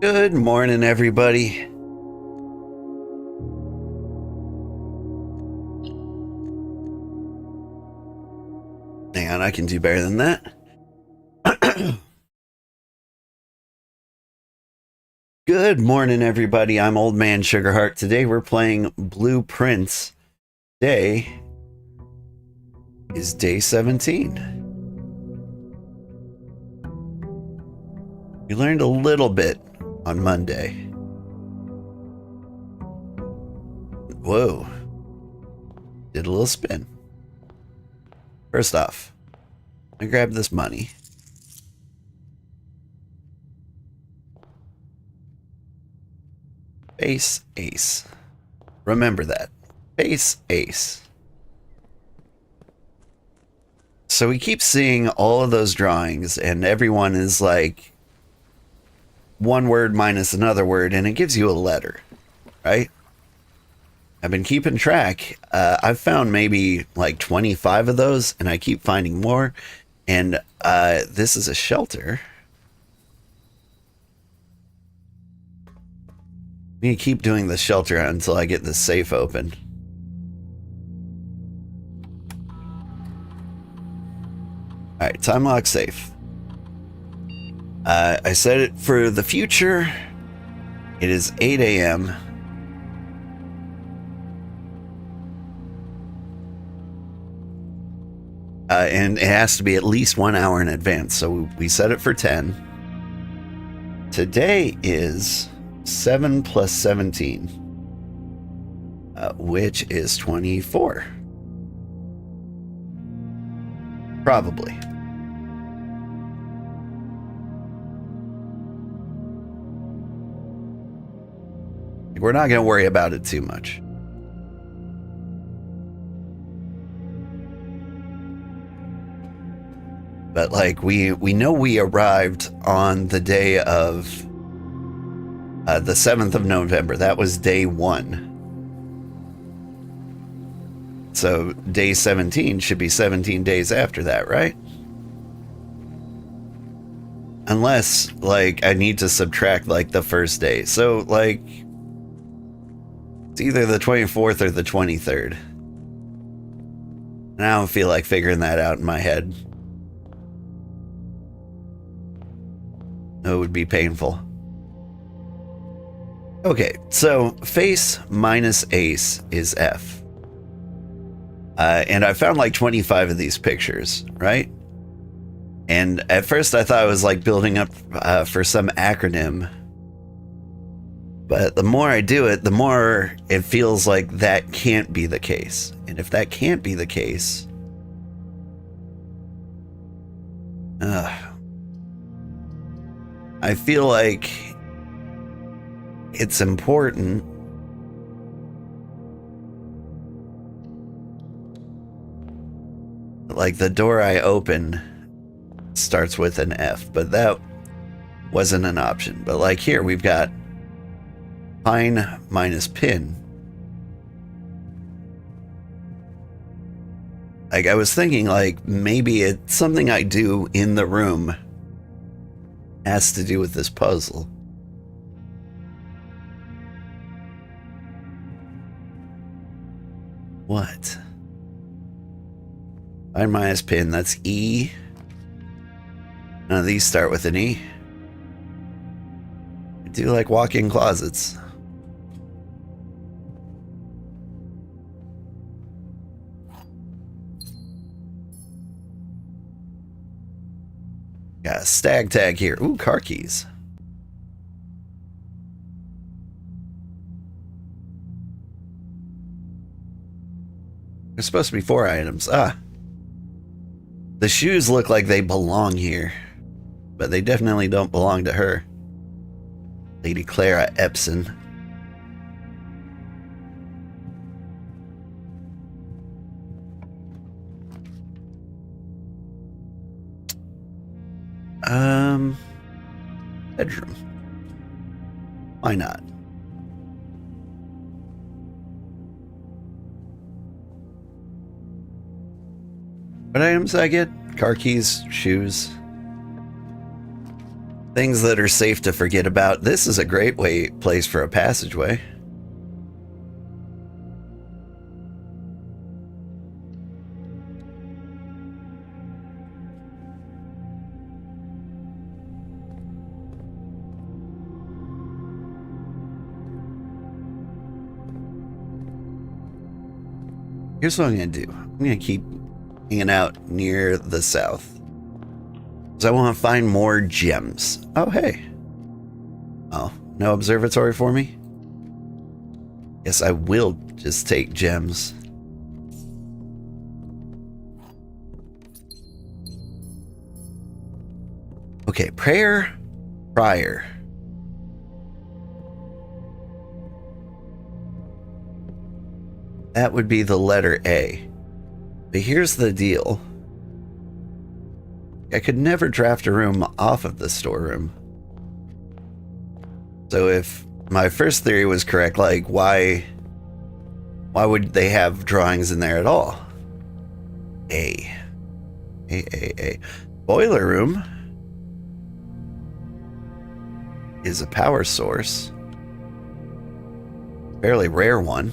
Good morning, everybody. Hang on, I can do better than that. Good morning, everybody. I'm Old Man Sugarheart. Today we're playing Blueprints. Today is day 17. We learned a little bit on Monday. Whoa. Did a little spin. First off, I grab this money. Face ace. Remember that. Face ace. So we keep seeing all of those drawings, and everyone is like one word minus another word, and it gives you a letter, right? I've been keeping track. I've found maybe like 25 of those, and I keep finding more. And this is a shelter. I'm gonna keep doing the shelter until I get the safe open. Alright, time lock safe. I set it for the future. It is 8 a.m. And it has to be at least 1 hour in advance, so we set it for 10. Today is 7 plus 17, which is 24. Probably. We're not going to worry about it too much. But like we know we arrived on the day of the 7th of November. That was day 1. So day 17 should be 17 days after that, right? Unless like I need to subtract like the first day. So like it's either the 24th or the 23rd. And I don't feel like figuring that out in my head. It would be painful. Okay, so face minus ace is F. And I found like 25 of these pictures, right? And at first I thought I was like building up for some acronym. But the more I do it, the more it feels like that can't be the case. And if that can't be the case, I feel like it's important like the door I open starts with an F, but that wasn't an option. But like here we've got pine minus pin. Like I was thinking like maybe it's something I do in the room has to do with this puzzle. What? Pine minus pin, that's E. None of these start with an E. I do like walk-in closets. Got a stag tag here. Ooh, car keys. There's supposed to be 4 items. Ah. The shoes look like they belong here, but they definitely don't belong to her. Lady Clara Epson. Bedroom. Why not? What items did I get? Car keys, shoes. Things that are safe to forget about. This is a great place for a passageway. Here's what I'm going to do. I'm going to keep hanging out near the south. Because I want to find more gems. Oh, hey. Oh, no observatory for me? Yes, I will just take gems. Okay, prayer, prior. That would be the letter A. But here's the deal. I could never draft a room off of the storeroom. So if my first theory was correct, like why would they have drawings in there at all? A. Boiler room is a power source. Fairly rare one.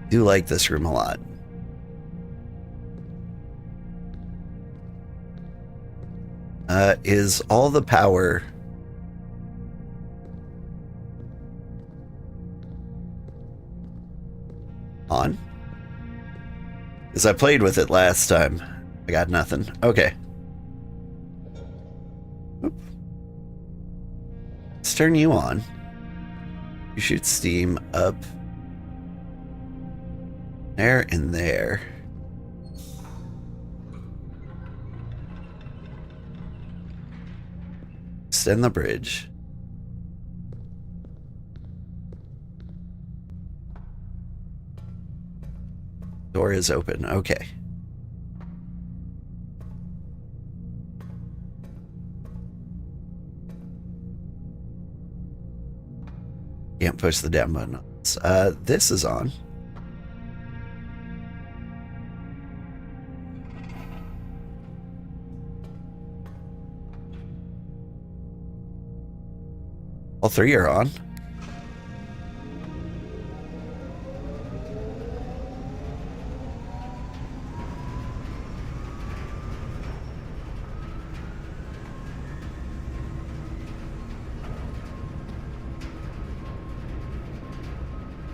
Do like this room a lot. Is all the power on? Because I played with it last time. I got nothing. Okay. Oop. Let's turn you on. You shoot steam up there and there. Extend the bridge. Door is open. Okay. Can't push the down button. This is on. All three are on.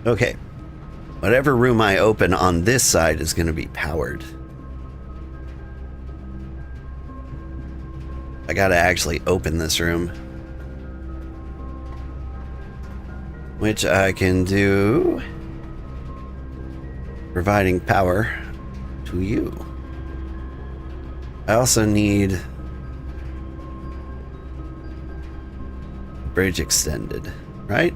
Okay. Whatever room I open on this side is going to be powered. I got to actually open this room. Which I can do, providing power to you. I also need a bridge extended, right?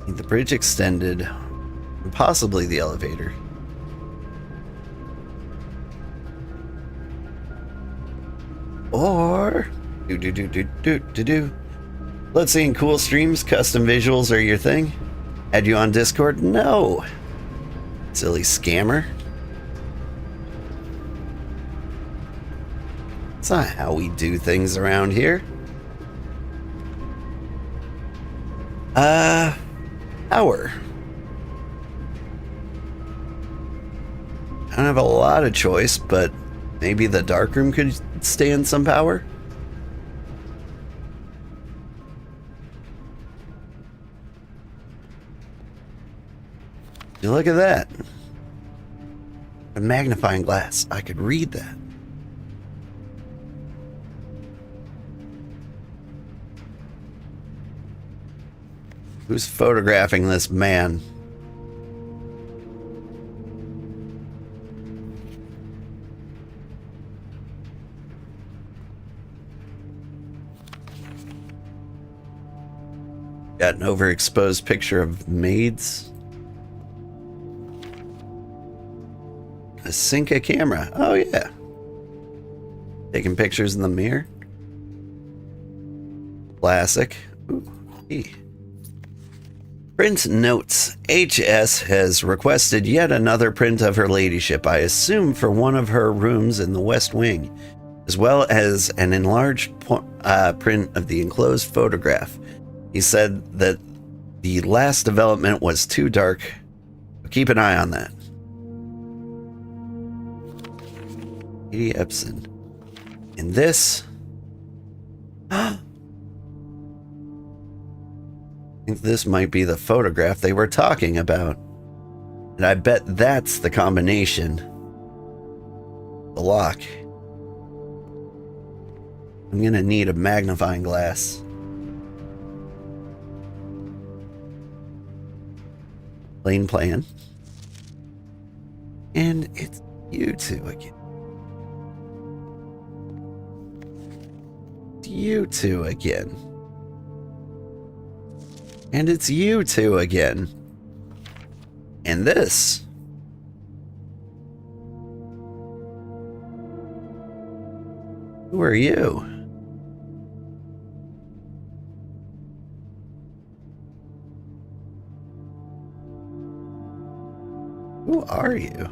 Need the bridge extended, and possibly the elevator. Or Let's see, cool streams, custom visuals are your thing. Add you on Discord? No. Silly scammer. That's not how we do things around here. Power. I don't have a lot of choice, but maybe the dark room could stand some power. You look at that. A magnifying glass. I could read that. Who's photographing this man? Got an overexposed picture of maids. A Cinca camera. Oh, yeah. Taking pictures in the mirror. Classic. Ooh, E. Print notes. HS has requested yet another print of her ladyship, I assume for one of her rooms in the West Wing, as well as an enlarged print of the enclosed photograph. He said that the last development was too dark. Keep an eye on that. Katie Epson. And this... I think this might be the photograph they were talking about. And I bet that's the combination. The lock. I'm gonna need a magnifying glass. Plain plan. And it's you two again. It's you two again. And it's you two again. And this. Who are you? Who are you?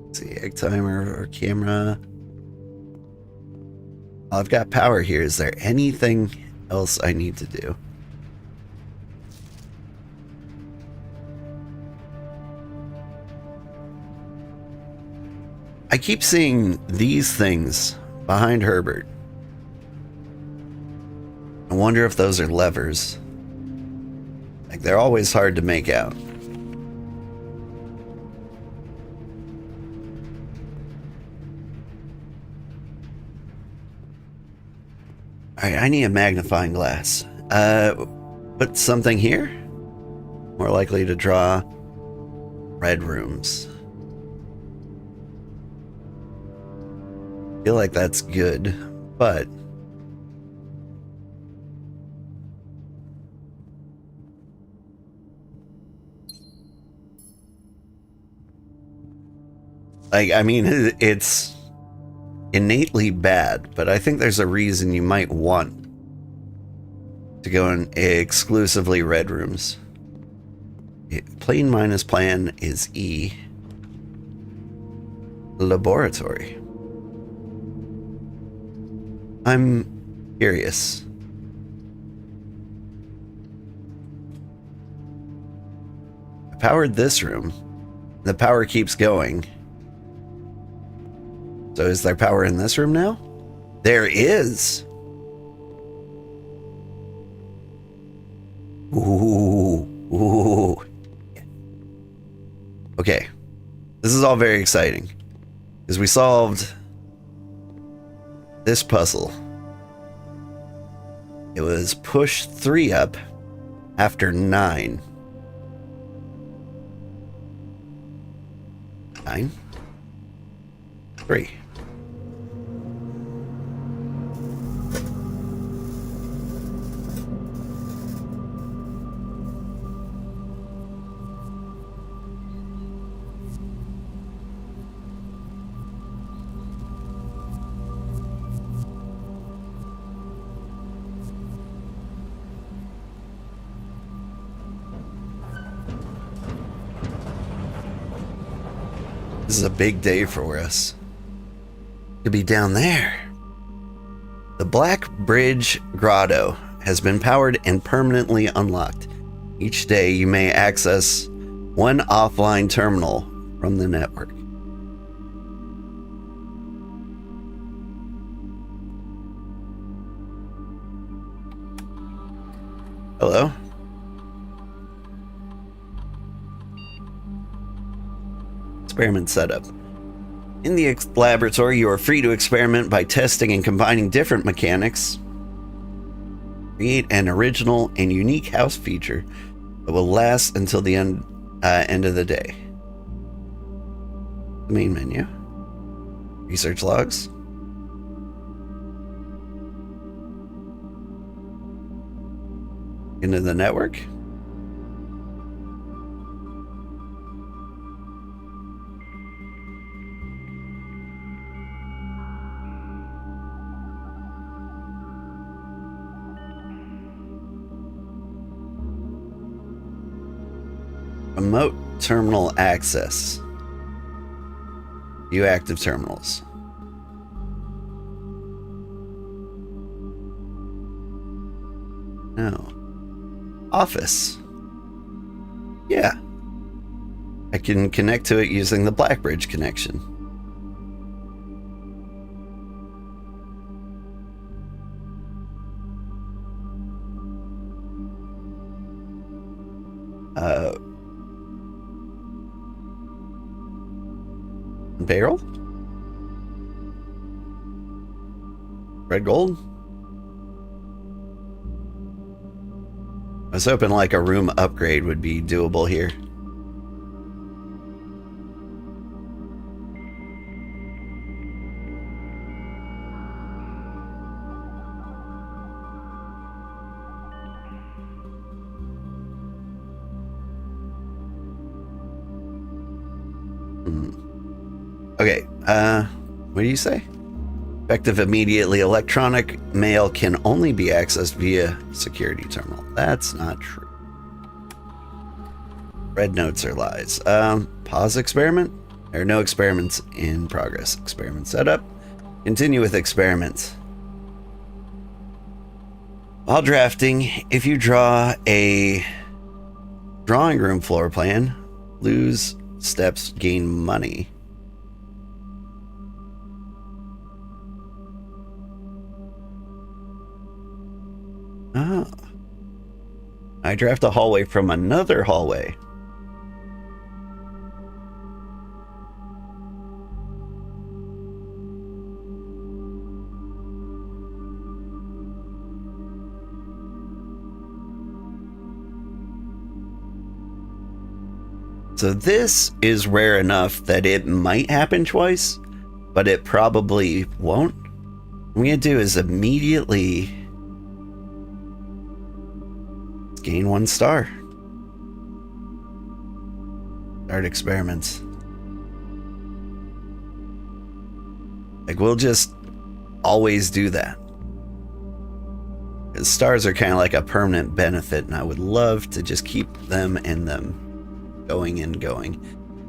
Let's see, egg timer or camera. I've got power here. Is there anything else I need to do? I keep seeing these things behind Herbert. I wonder if those are levers. Like, they're always hard to make out. Alright, I need a magnifying glass. Put something here? More likely to draw red rooms. Feel like that's good, but like, I mean, it's innately bad, but I think there's a reason you might want to go in exclusively red rooms. Plain minus plan is E. Laboratory. I'm curious. I powered this room. The power keeps going. So is there power in this room now? There is. Ooh. Ooh. Okay. This is all very exciting. Because we solved this puzzle. It was push 3 up after 9. 9? 3. This is a big day for us. To be down there. The Black Bridge Grotto has been powered and permanently unlocked. Each day you may access one offline terminal from the network. Hello? Experiment setup. In the laboratory, you are free to experiment by testing and combining different mechanics. Create an original and unique house feature that will last until the end of the day. The main menu. Research logs. Into the network. Remote terminal access. View active terminals. No. Office. Yeah. I can connect to it using the Blackbridge connection. Barrel? Red gold? I was hoping like a room upgrade would be doable here. Okay, what do you say? Effective immediately. Electronic mail can only be accessed via security terminal. That's not true. Red notes are lies. Pause experiment. There are no experiments in progress. Experiment setup. Continue with experiments. While drafting, if you draw a drawing room floor plan, lose steps, gain money. Oh. I draft a hallway from another hallway. So this is rare enough that it might happen twice, but it probably won't. What I'm going to do is immediately gain 1 star. Start experiments. Like, we'll just always do that. Because stars are kind of like a permanent benefit, and I would love to just keep them and them going and going.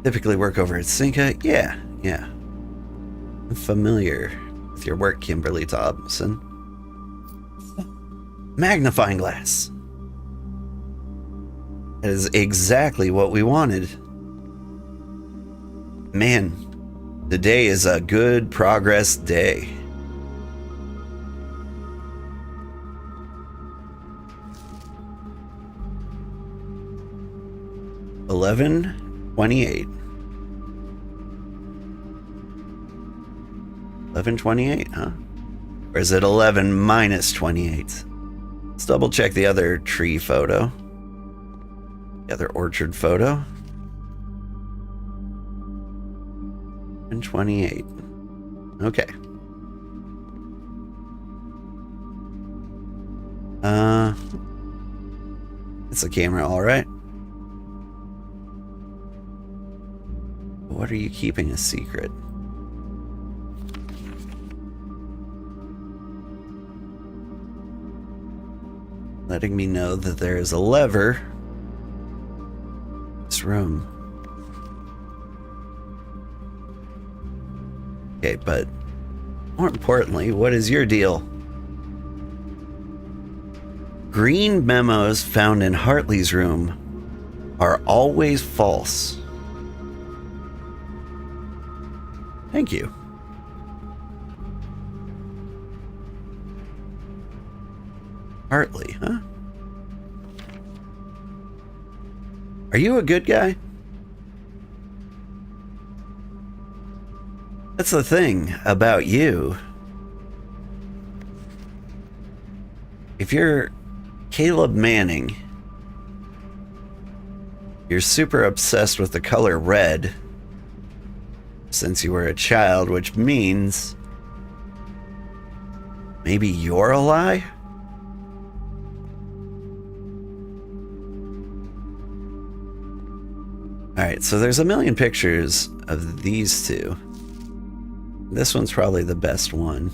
Typically work over at Cinca. Yeah. I'm familiar with your work, Kimberly Thompson. Magnifying glass. That is exactly what we wanted. Man, today is a good progress day. $11.28. $11.28, huh? Or is it 11 minus 28? Let's double check the other tree photo. The other orchard photo. And 28. Okay. It's the camera, all right. What are you keeping a secret? Letting me know that there is a lever in this room. Okay, but more importantly, what is your deal? Green memos found in Hartley's room are always false. Thank you. Hartley, huh? Are you a good guy? That's the thing about you. If you're Caleb Manning, you're super obsessed with the color red since you were a child, which means maybe you're a lie? Alright, so there's a million pictures of these two. This one's probably the best one.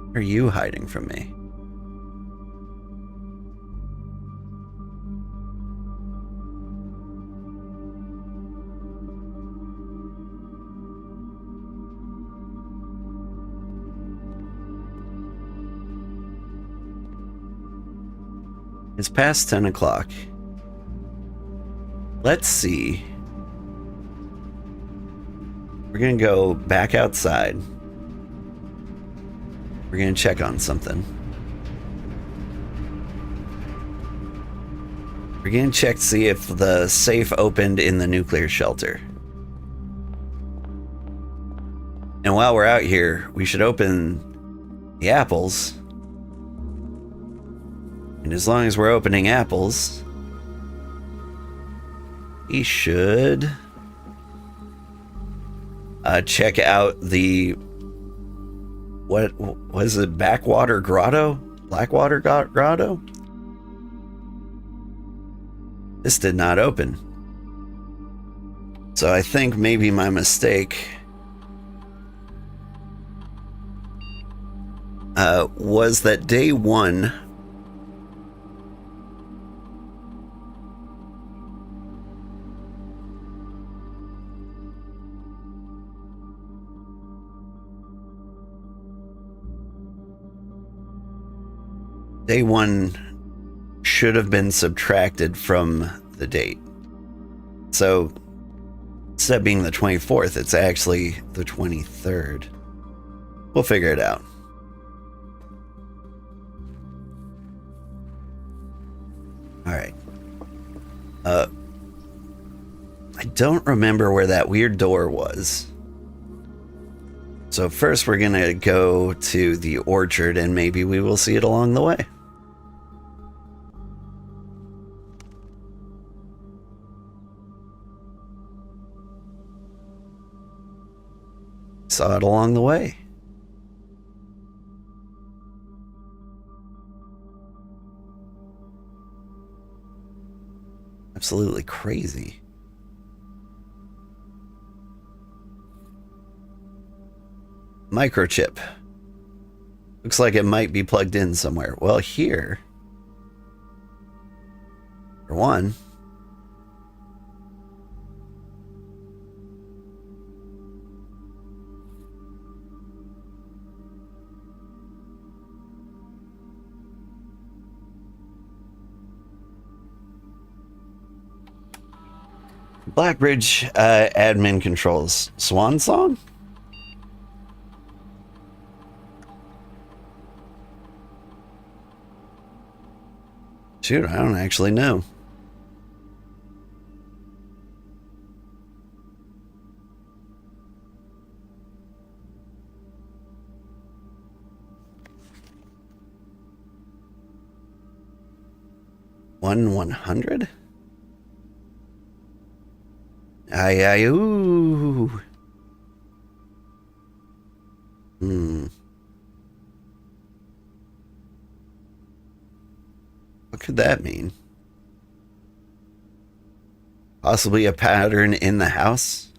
What are you hiding from me? It's past 10 o'clock. Let's see. We're gonna go back outside. We're gonna check on something. We're gonna check to see if the safe opened in the nuclear shelter. And while we're out here, we should open the apples. And as long as we're opening apples, we should check out the, what was it, Backwater Grotto? Blackwater Grotto? This did not open. So I think maybe my mistake was that day one should have been subtracted from the date. So instead of being the 24th, it's actually the 23rd. We'll figure it out. All right. I don't remember where that weird door was. So first we're gonna go to the orchard and maybe we will see it along the way. Saw it along the way. Absolutely crazy. Microchip. Looks like it might be plugged in somewhere. Well, here, for one, Blackbridge admin controls. Swan Song? Shoot, I don't actually know. $100? Ooh. What could that mean? Possibly a pattern in the house?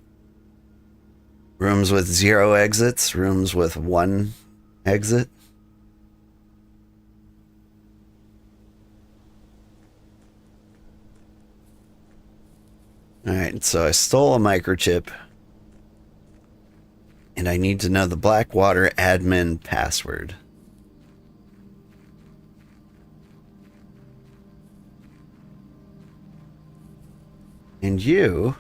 Rooms with 0 exits, rooms with 1 exit? Alright, so I stole a microchip. And I need to know the Blackwater admin password. And the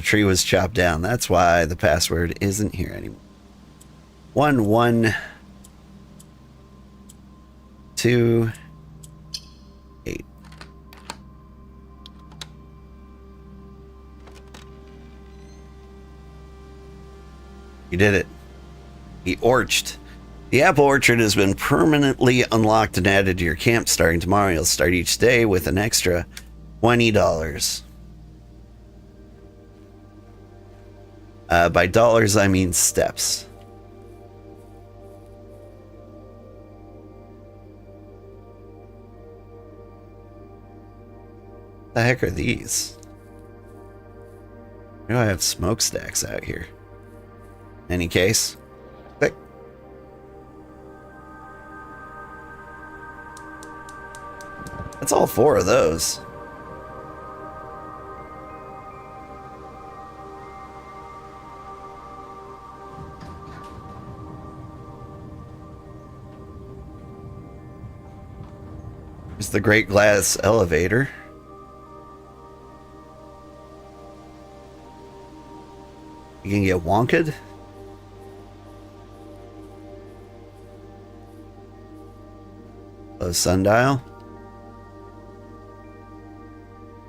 tree was chopped down. That's why the password isn't here anymore. 1128. You did it. The orchard. The apple orchard has been permanently unlocked and added to your camp starting tomorrow. You'll start each day with an extra $20. By dollars, I mean steps. The heck are these? Why do I have smokestacks out here? Any case. Click. That's all 4 of those. There's the great glass elevator. You can get wonked. A sundial.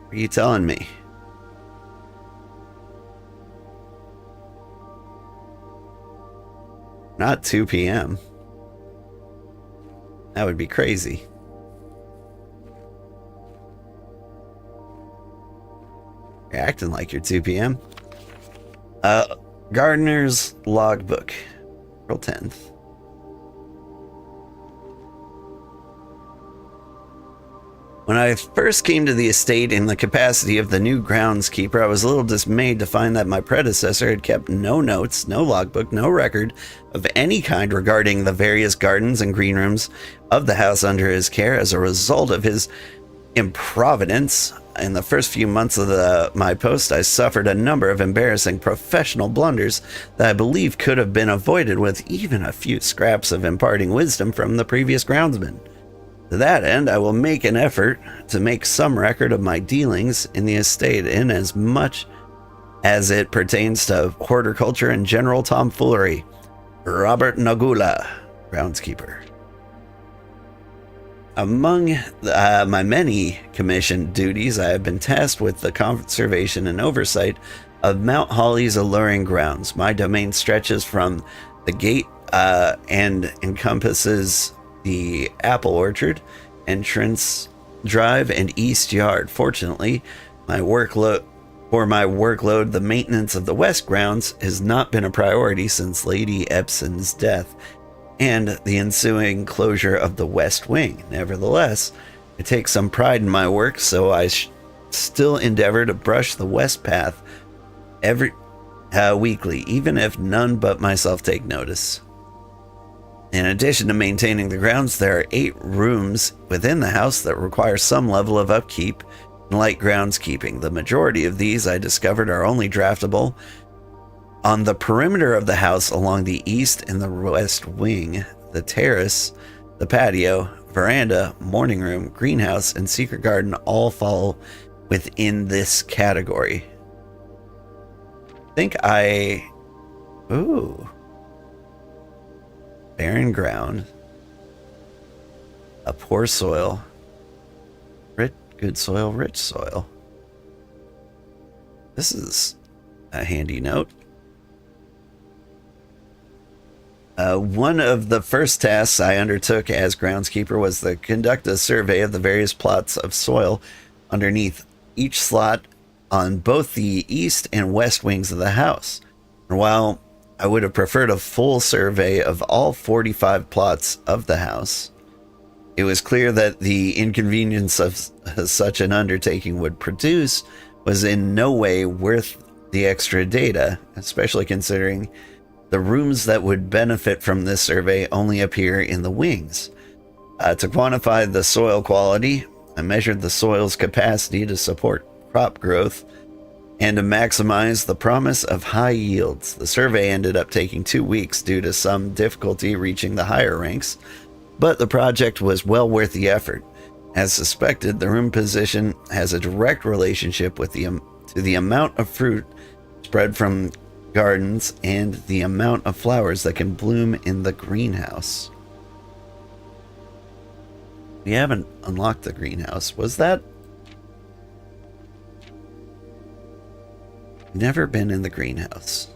What are you telling me? Not 2 p.m. That would be crazy. You're acting like you're 2 p.m. Gardener's logbook, April 10th. When I first came to the estate in the capacity of the new groundskeeper, I was a little dismayed to find that my predecessor had kept no notes, no logbook, no record of any kind regarding the various gardens and green rooms of the house under his care. As a result of his improvidence, in the first few months of my post, I suffered a number of embarrassing professional blunders that I believe could have been avoided with even a few scraps of imparting wisdom from the previous groundsman. To that end, I will make an effort to make some record of my dealings in the estate in as much as it pertains to horticulture and general tomfoolery. Robert Nagula, groundskeeper. Among my many commissioned duties, I have been tasked with the conservation and oversight of Mount Holly's alluring grounds. My domain stretches from the gate and encompasses the apple orchard, entrance drive, and east yard. Fortunately, my workload, the maintenance of the west grounds has not been a priority since Lady Epson's death and the ensuing closure of the west wing. Nevertheless, I take some pride in my work, so I still endeavor to brush the west path every weekly, even if none but myself take notice. In addition to maintaining the grounds, there are 8 rooms within the house that require some level of upkeep and light groundskeeping. The majority of these, I discovered, are only draftable on the perimeter of the house along the east and the west wing. The terrace, the patio, veranda, morning room, greenhouse, and secret garden all fall within this category. Ooh. Barren ground, a poor soil, good soil, rich soil. This is a handy note. One of the first tasks I undertook as groundskeeper was to conduct a survey of the various plots of soil underneath each slot on both the east and west wings of the house. And while I would have preferred a full survey of all 45 plots of the house, it was clear that the inconvenience of such an undertaking would produce was in no way worth the extra data, especially considering the rooms that would benefit from this survey only appear in the wings. To quantify the soil quality, I measured the soil's capacity to support crop growth and to maximize the promise of high yields. The survey ended up taking 2 weeks due to some difficulty reaching the higher ranks, but the project was well worth the effort. As suspected, the room position has a direct relationship with the amount of fruit spread from gardens and the amount of flowers that can bloom in the greenhouse. We haven't unlocked the greenhouse. Was that? Never been in the greenhouse.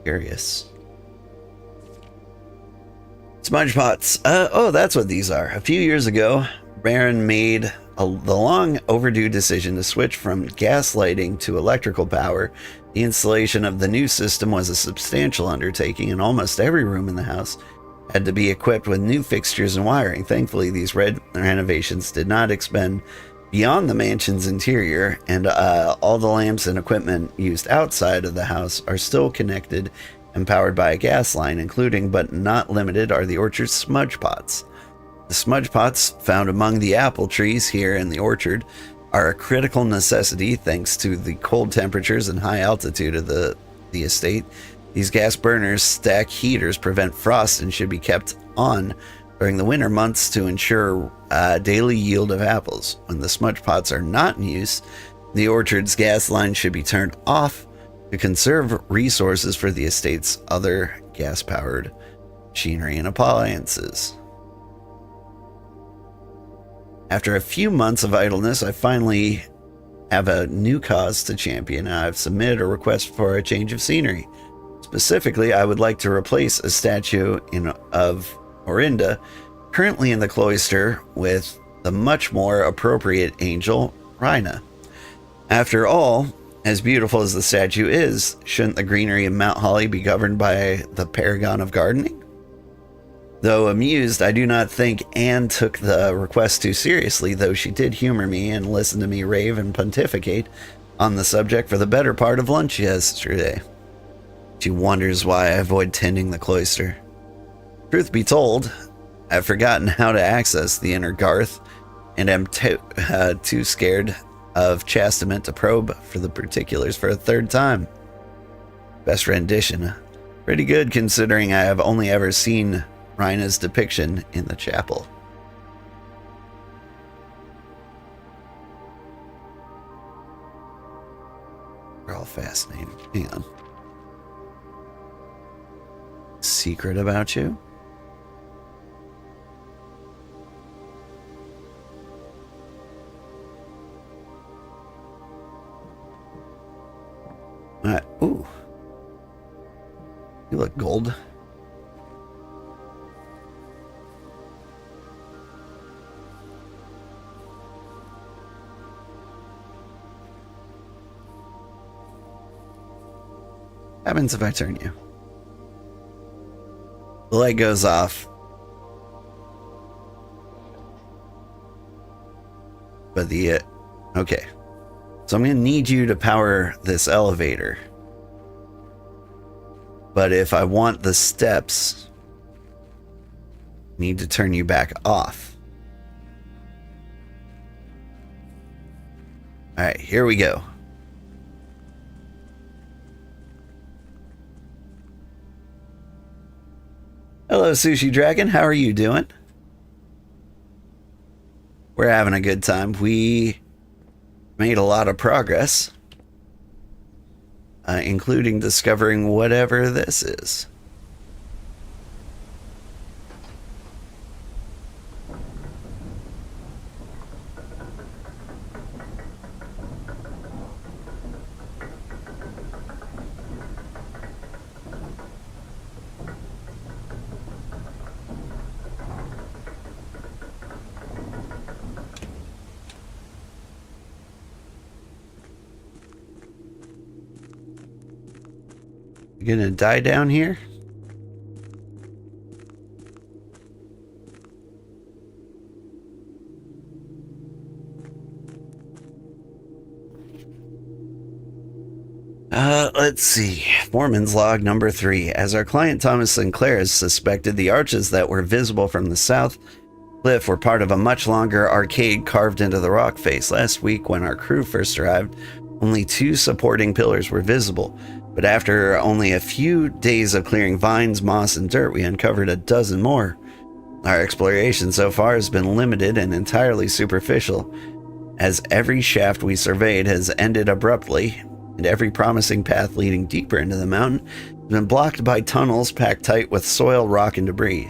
Curious. Smudge pots. Oh, that's what these are. A few years ago, Baron made the long overdue decision to switch from gas lighting to electrical power. The installation of the new system was a substantial undertaking, and almost every room in the house had to be equipped with new fixtures and wiring. Thankfully, these renovations did not expend beyond the mansion's interior, and all the lamps and equipment used outside of the house are still connected and powered by a gas line, including but not limited are the orchard's smudge pots. The smudge pots found among the apple trees here in the orchard are a critical necessity thanks to the cold temperatures and high altitude of the estate. These gas burners stack heaters prevent frost and should be kept on during the winter months to ensure daily yield of apples. When the smudge pots are not in use, the orchard's gas line should be turned off to conserve resources for the estate's other gas-powered machinery and appliances. After a few months of idleness, I finally have a new cause to champion. I've submitted a request for a change of scenery. Specifically, I would like to replace a statue of Orinda, currently in the cloister, with the much more appropriate angel, Rhina. After all, as beautiful as the statue is, shouldn't the greenery of Mount Holly be governed by the paragon of gardening? Though amused, I do not think Anne took the request too seriously, though she did humor me and listen to me rave and pontificate on the subject for the better part of lunch yesterday. She wonders why I avoid tending the cloister. Truth be told, I've forgotten how to access the inner garth, and am too scared of chastisement to probe for the particulars for a third time. Best rendition. Pretty good considering I have only ever seen Rhina's depiction in the chapel. They're all fascinating. Hang on. Secret about you? Ooh. You look gold. What happens if I turn you? The light goes off. But okay. So I'm going to need you to power this elevator. But if I want the steps, I need to turn you back off. All right, here we go. Hello, Sushi Dragon. How are you doing? We're having a good time. We made a lot of progress, including discovering whatever this is. You gonna die down here? Let's see. Foreman's log number 3. As our client Thomas Sinclair has suspected, the arches that were visible from the south cliff were part of a much longer arcade carved into the rock face. Last week, when our crew first arrived, only 2 supporting pillars were visible. But after only a few days of clearing vines, moss, and dirt, we uncovered a dozen more. Our exploration so far has been limited and entirely superficial, as every shaft we surveyed has ended abruptly, and every promising path leading deeper into the mountain has been blocked by tunnels packed tight with soil, rock, and debris.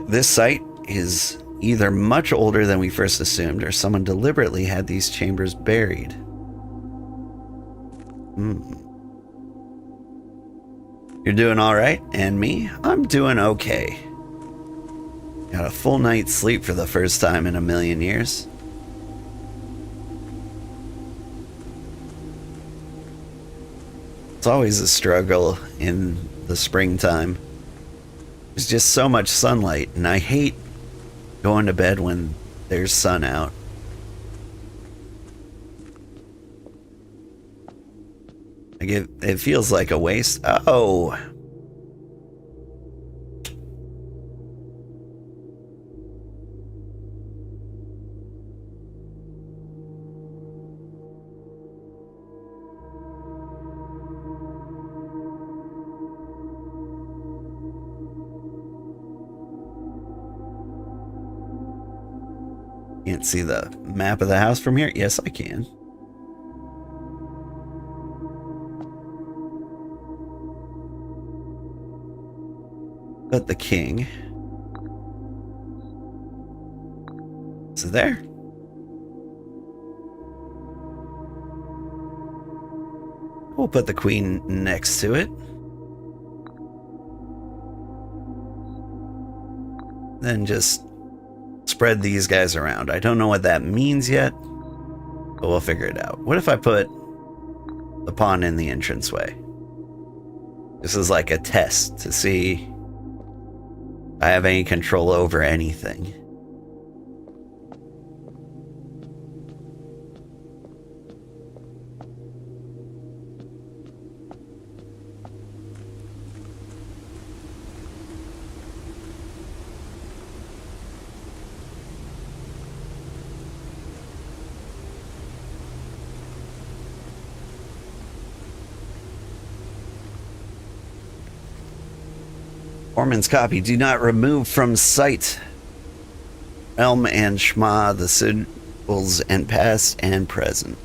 This site is either much older than we first assumed, or someone deliberately had these chambers buried. You're doing all right, and me? I'm doing okay. Got a full night's sleep for the first time in a million years. It's always a struggle in the springtime. There's just so much sunlight, and I hate going to bed when there's sun out. Like it feels like a waste. Oh. Can't see the map of the house from here? Yes, I can. But the king is there. We'll put the queen next to it. Then just spread these guys around. I don't know what that means yet, but we'll figure it out. What if I put the pawn in the entranceway? This is like a test to see if I have any control over anything. Ormond's copy. Do not remove from sight Elm and Shma, the symbols and past and present.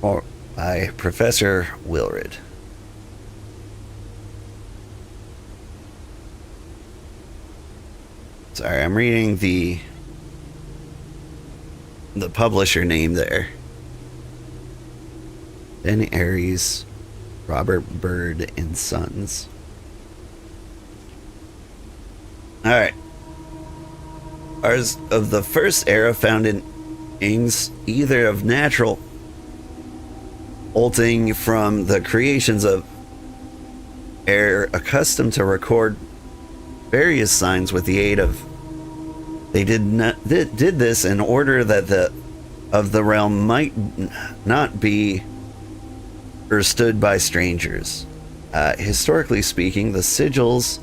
Or by Professor Wilred. Sorry, I'm reading the publisher name there. Ben Aries, Robert Bird and Sons. Alright. Ours of the first era found in beings either of natural bolting from the creations of air accustomed to record various signs with the aid of they did this in order that the realm might not be understood by strangers. Historically speaking, the sigils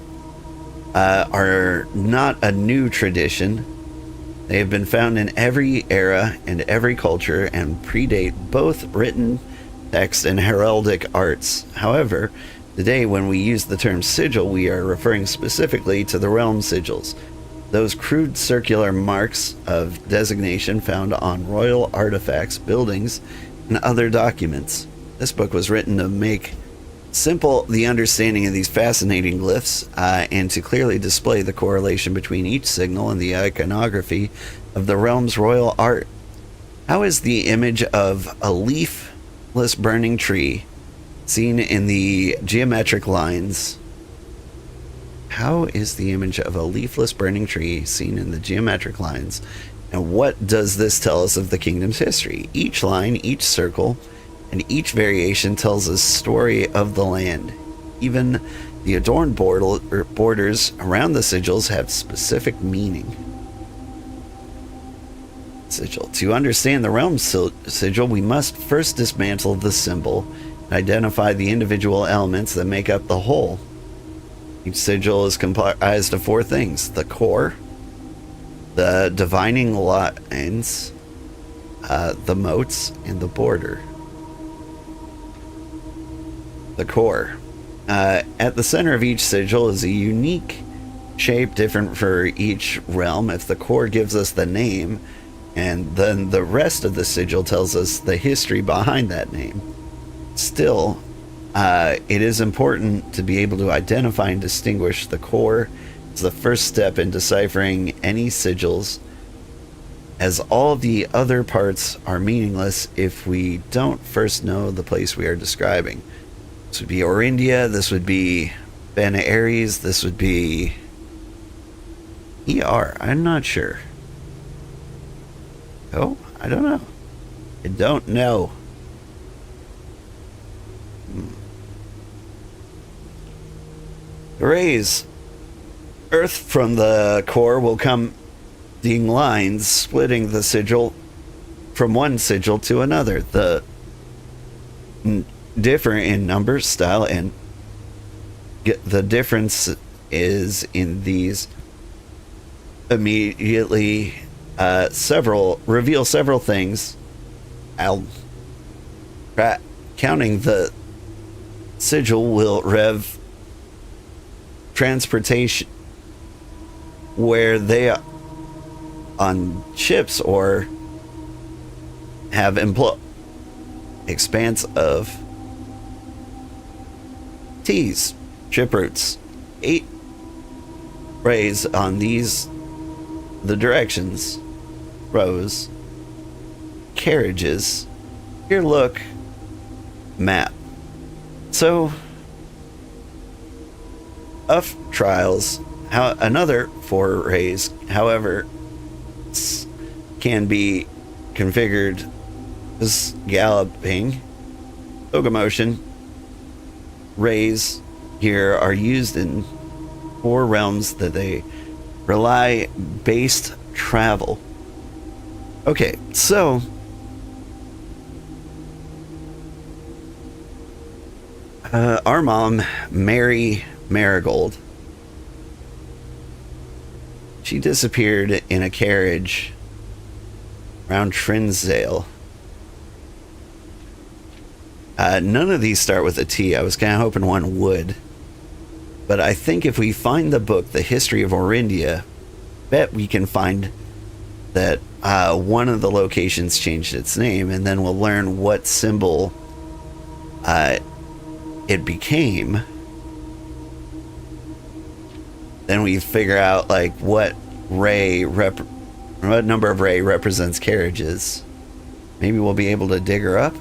are not a new tradition. They have been found in every era and every culture and predate both written text and heraldic arts. However, today when we use the term sigil, we are referring specifically to the realm sigils, those crude circular marks of designation found on royal artifacts, buildings, and other documents. This book was written to make simple the understanding of these fascinating glyphs and to clearly display the correlation between each signal and the iconography of the realm's royal art. How is the image of a leafless burning tree seen in the geometric lines? How is the image of a leafless burning tree seen in the geometric lines? And what does this tell us of the kingdom's history? Each line, each circle, and each variation tells a story of the land. Even the adorned borders around the sigils have specific meaning. Sigil. To understand the realm sigil, we must first dismantle the symbol and identify the individual elements that make up the whole. Each sigil is comprised of four things: the core, the divining lines, the moats, and the border. The core. At the center of each sigil is a unique shape different for each realm. If the core gives us the name, and then the rest of the sigil tells us the history behind that name. Still, it is important to be able to identify and distinguish the core as the first step in deciphering any sigils, as all the other parts are meaningless if we don't first know the place we are describing. This would be Orindia, this would be Ben Aries, this would be ER. I'm not sure. Oh, I don't know. I don't know. The rays earth from the core will come being lines splitting the sigil from one sigil to another. The differ in number, style, and the difference is in these immediately reveal several things. Counting the sigil will rev transportation where they on chips or have expanse of T's, chip roots. 8 rays on the directions, rows, carriages. Here, look, map. So, of trials, another 4 rays, however, can be configured as galloping, locomotion. Rays here are used in 4 realms that they rely based travel. Okay, so our mom, Mary Marigold, she disappeared in a carriage around Trinzale. None of these start with a T. I was kind of hoping one would. But I think if we find the book, The History of Orindia, bet we can find that one of the locations changed its name, and then we'll learn what symbol it became. Then we figure out like what number of ray represents carriages. Maybe we'll be able to dig her up.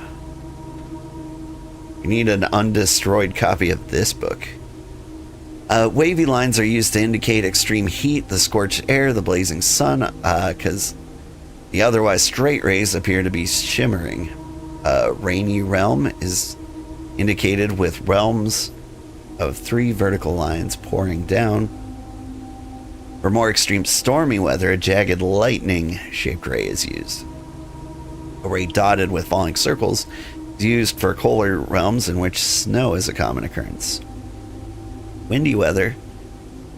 We need an undestroyed copy of this book. Wavy lines are used to indicate extreme heat, the scorched air, the blazing sun, because the otherwise straight rays appear to be shimmering. Rainy realm is indicated with realms of 3 vertical lines pouring down. For more extreme stormy weather, a jagged lightning-shaped ray is used. A ray dotted with falling circles is used for colder realms in which snow is a common occurrence. Windy weather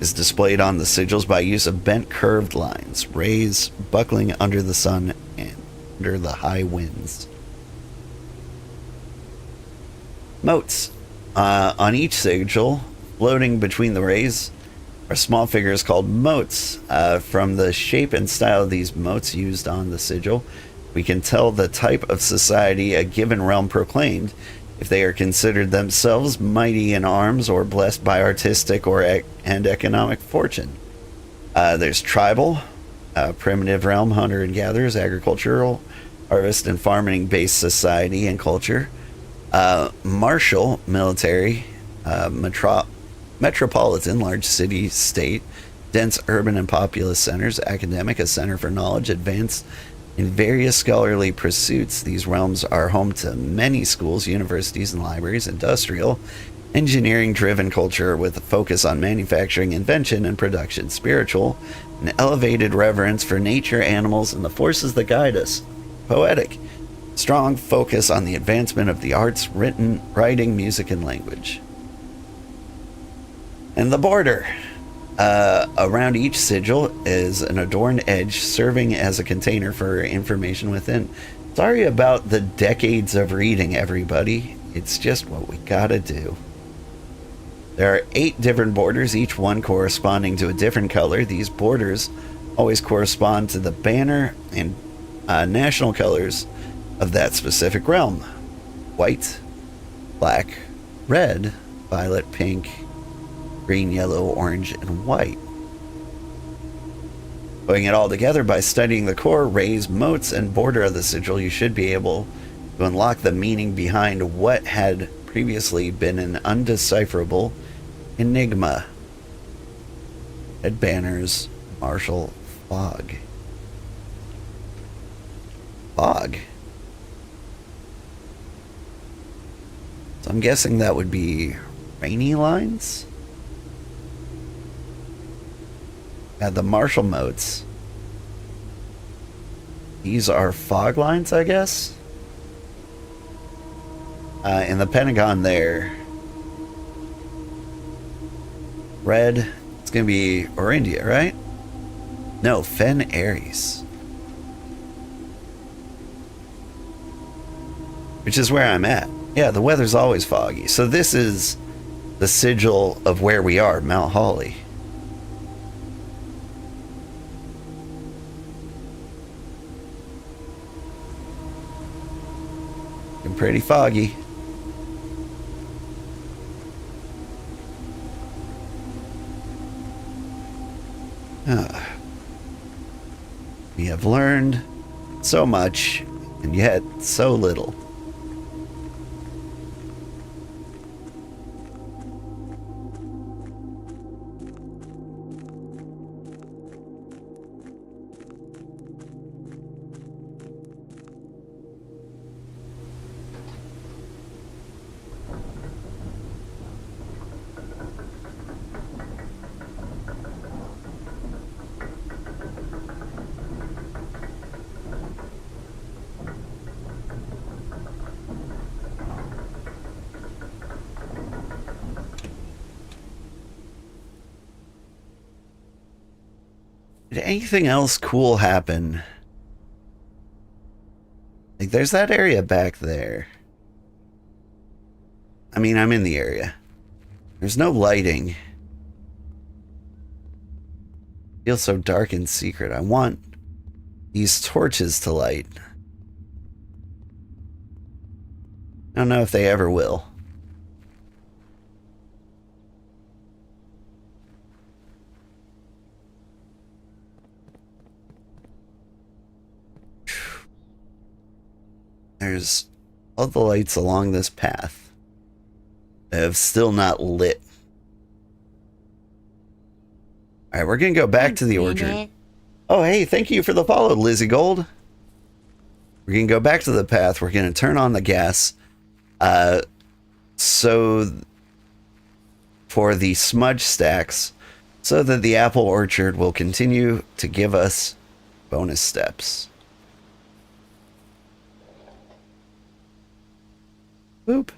is displayed on the sigils by use of bent curved lines, rays buckling under the sun and under the high winds. Motes. On each sigil, floating between the rays, are small figures called motes. From the shape and style of these motes used on the sigil, we can tell the type of society a given realm proclaimed, if they are considered themselves mighty in arms or blessed by artistic and economic fortune. There's tribal, primitive realm, hunter and gatherers, agricultural, harvest and farming based society and culture. Martial, military, metropolitan, large city, state, dense urban and populous centers, academic, a center for knowledge, advanced in various scholarly pursuits. These realms are home to many schools, universities, and libraries. Industrial, engineering-driven culture with a focus on manufacturing, invention, and production. Spiritual, an elevated reverence for nature, animals, and the forces that guide us. Poetic, strong focus on the advancement of the arts, writing, music, and language. And the border. Around each sigil is an adorned edge serving as a container for information within. Sorry about the decades of reading, everybody. It's just what we gotta do. There are 8 different borders, each one corresponding to a different color. These borders always correspond to the banner and national colors of that specific realm. White, black, red, violet, pink, green, yellow, orange, and white. Putting it all together by studying the core, rays, motes, and border of the sigil, you should be able to unlock the meaning behind what had previously been an undecipherable enigma. Red banners, martial fog. Fog? So I'm guessing that would be rainy lines? The martial motes. These are fog lines, I guess? In the Pentagon there. Red, it's going to be Orindia, right? No, Fen Aries. Which is where I'm at. Yeah, the weather's always foggy. So this is the sigil of where we are, Mount Holly. Looking pretty foggy. We have learned so much, and yet so little. Did anything else cool happen? Like, there's that area back there. I mean, I'm in the area. There's no lighting. Feels so dark and secret. I want these torches to light. I don't know if they ever will. There's all the lights along this path that have still not lit. All right, we're going to go back to the orchard. Oh, hey, thank you for the follow, Lizzie Gold. We're going to go back to the path. We're going to turn on the gas. So for the smudge stacks, so that the apple orchard will continue to give us bonus steps. Boop.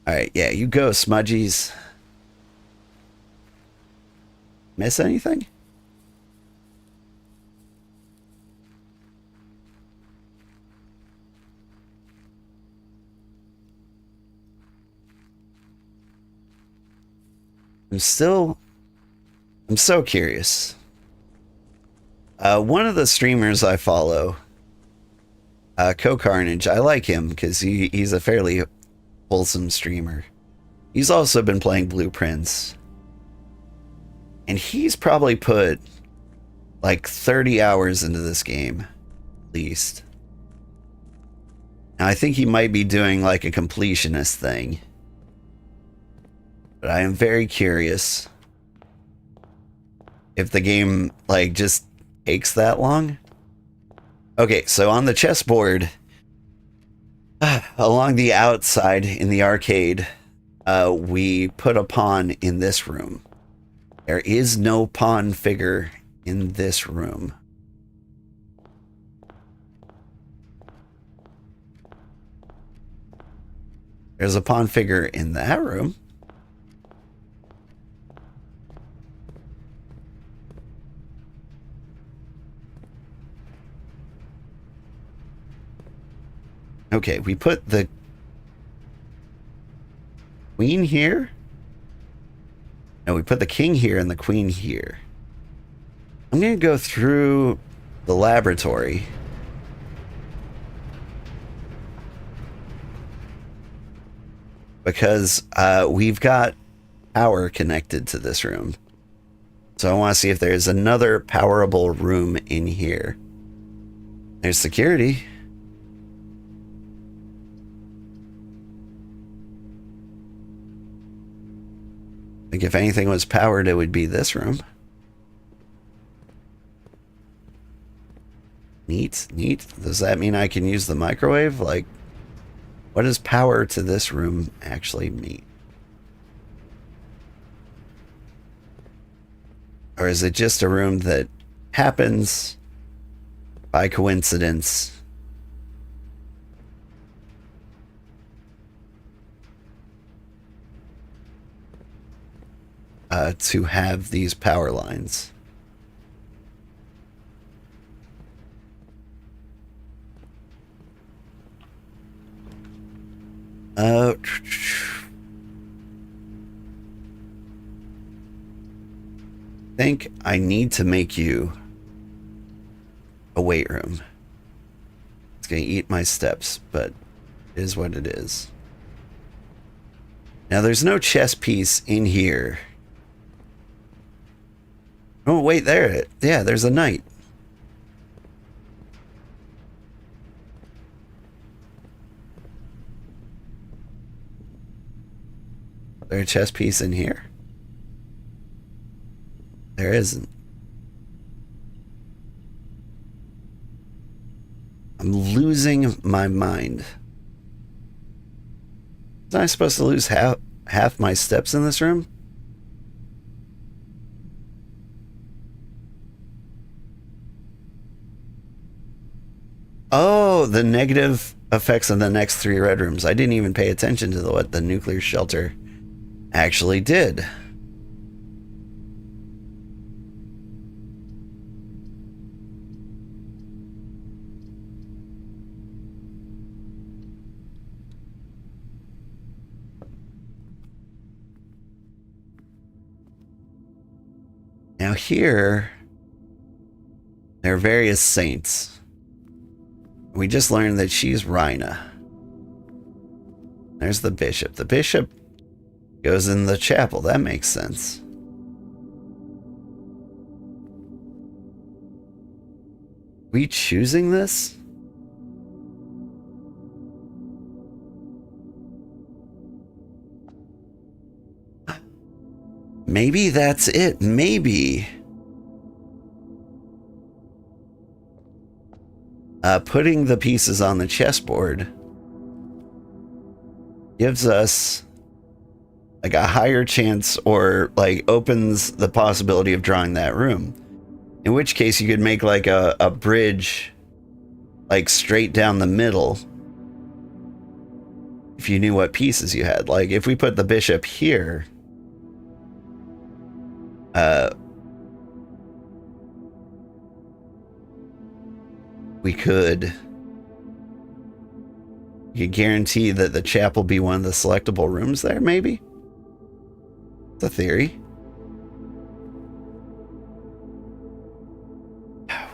Alright, yeah, you go, smudgies. Miss anything? I'm so curious. One of the streamers I follow, Co-Carnage, I like him because he's a fairly wholesome streamer. He's also been playing Blueprints. And he's probably put like 30 hours into this game, at least. Now, I think he might be doing like a completionist thing. But I am very curious if the game like just takes that long. Okay, so on the chessboard, along the outside in the arcade, we put a pawn in this room. There is no pawn figure in this room. There's a pawn figure in that room. Okay, we put the queen here. No, we put the king here and the queen here. I'm going to go through the laboratory. Because we've got power connected to this room. So I want to see if there's another powerable room in here. There's security. I think if anything was powered, it would be this room. Neat, neat. Does that mean I can use the microwave? Like, what does power to this room actually mean? Or is it just a room that happens by coincidence? To have these power lines. I think I need to make you a weight room. It's going to eat my steps, but it is what it is. Now, there's no chess piece in here. Oh, wait, there. Yeah, there's a knight. Is there a chess piece in here? There isn't. I'm losing my mind. Was I supposed to lose half my steps in this room? Oh, the negative effects of the next 3 red rooms. I didn't even pay attention to what the nuclear shelter actually did. Now here, there are various saints. We just learned that she's Rhina. There's the bishop. The bishop goes in the chapel. That makes sense. We choosing this? Maybe that's it. Maybe. Putting the pieces on the chessboard gives us like a higher chance, or like opens the possibility of drawing that room. In which case you could make like a bridge like straight down the middle if you knew what pieces you had. Like if we put the bishop here, we could guarantee that the chapel be one of the selectable rooms there, maybe? It's a theory.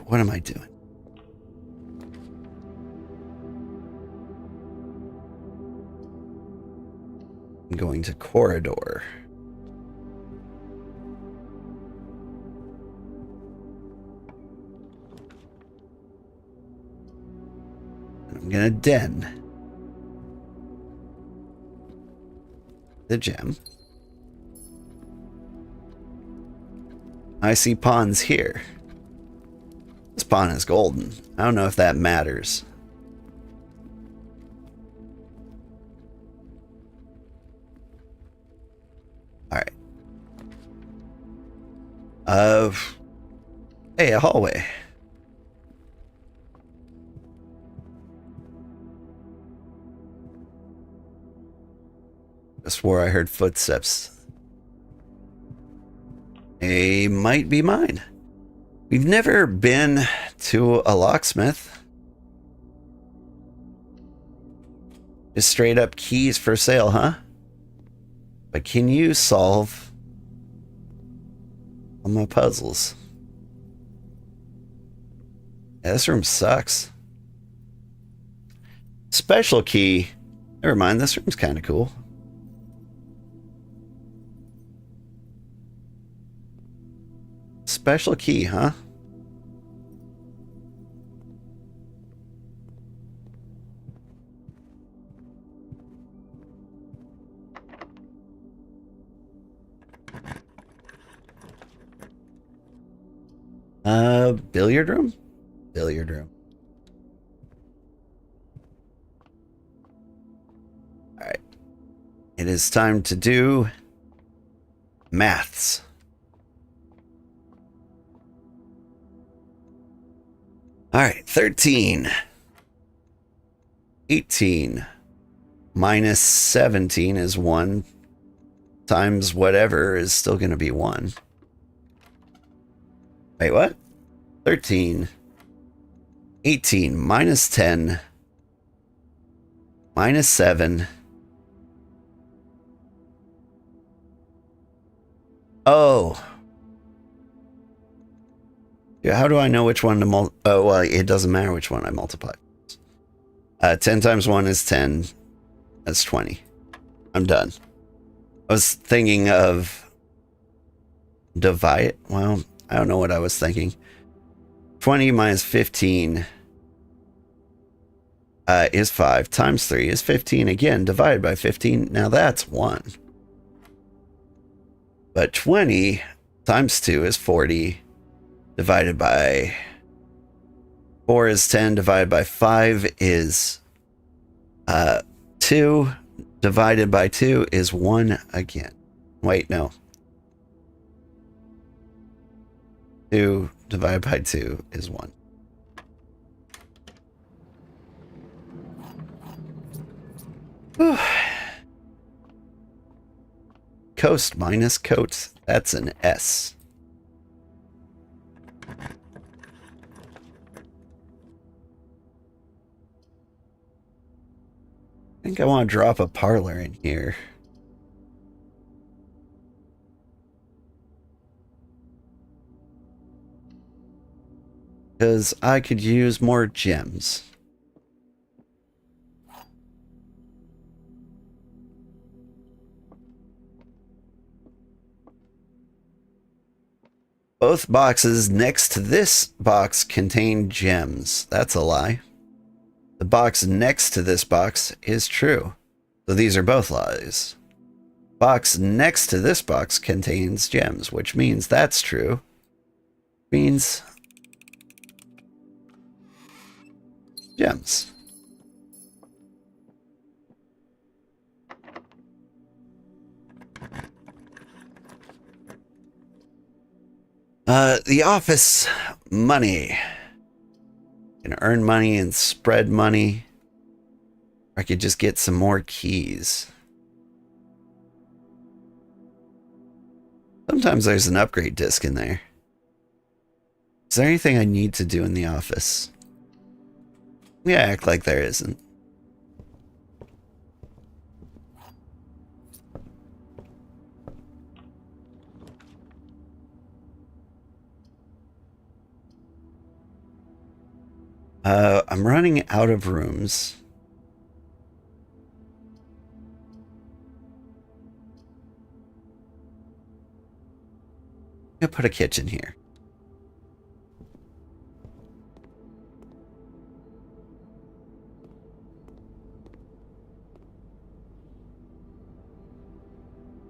What am I doing? I'm going to corridor. I'm gonna den the gem. I see pawns here. This pawn is golden. I don't know if that matters. Alright. Hey, a hallway. I swore I heard footsteps. They might be mine. We've never been to a locksmith. Just straight up keys for sale, huh? But can you solve all my puzzles? Yeah, this room sucks. Special key. Never mind, this room's kind of cool. Special key, huh? Billiard room? Billiard room. All right. It is time to do maths. All right, 13. 18 minus 17 is 1 times whatever is still going to be 1. Wait, what? 13. 18 minus 10 minus 7. Oh. Yeah, how do I know which one to oh, well, it doesn't matter which one I multiply. 10 times 1 is 10. That's 20. I'm done. I was thinking of divide. Well, I don't know what I was thinking. 20 minus 15 is 5. Times 3 is 15. Again, divided by 15. Now that's 1. But 20 times 2 is 40. Divided by 4 is 10. Divided by 5 is 2. Divided by 2 is 1 again. Wait, no. 2 divided by 2 is 1. Whew. Coast minus coat. That's an S. I think I want to drop a parlor in here. Because I could use more gems. Both boxes next to this box contain gems. That's a lie. The box next to this box is true. So these are both lies. Box next to this box contains gems, which means that's true. Means gems. The office money. Can earn money and spread money. Or I could just get some more keys. Sometimes there's an upgrade disc in there. Is there anything I need to do in the office? Yeah, act like there isn't. I'm running out of rooms. I'm gonna put a kitchen here.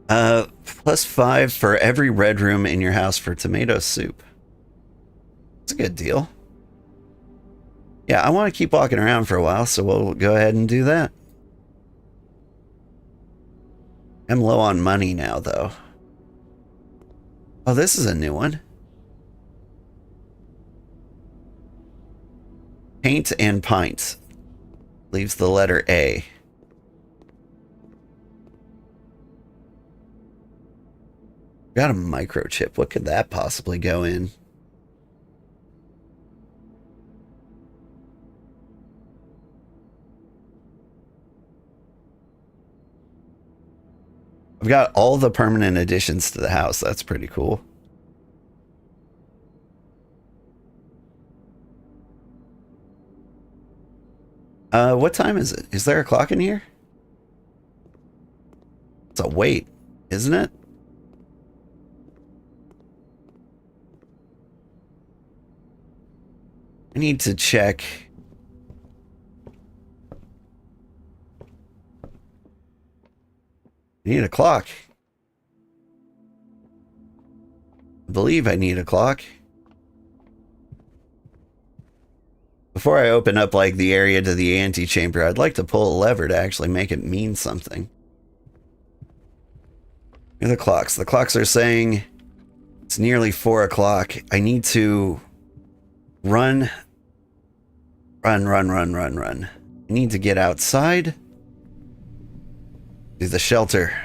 +5 for every red room in your house for tomato soup. That's a good deal. Yeah, I want to keep walking around for a while, so we'll go ahead and do that. I'm low on money now, though. Oh, this is a new one. Paint and pint. Leaves the letter A. Got a microchip. What could that possibly go in? I've got all the permanent additions to the house. That's pretty cool. What time is it? Is there a clock in here? It's a wait, isn't it? I need to check. I need a clock. I believe I need a clock. Before I open up like the area to the antechamber, I'd like to pull a lever to actually make it mean something. Here are the clocks. The clocks are saying it's nearly 4 o'clock. I need to run. I need to get outside. To the shelter.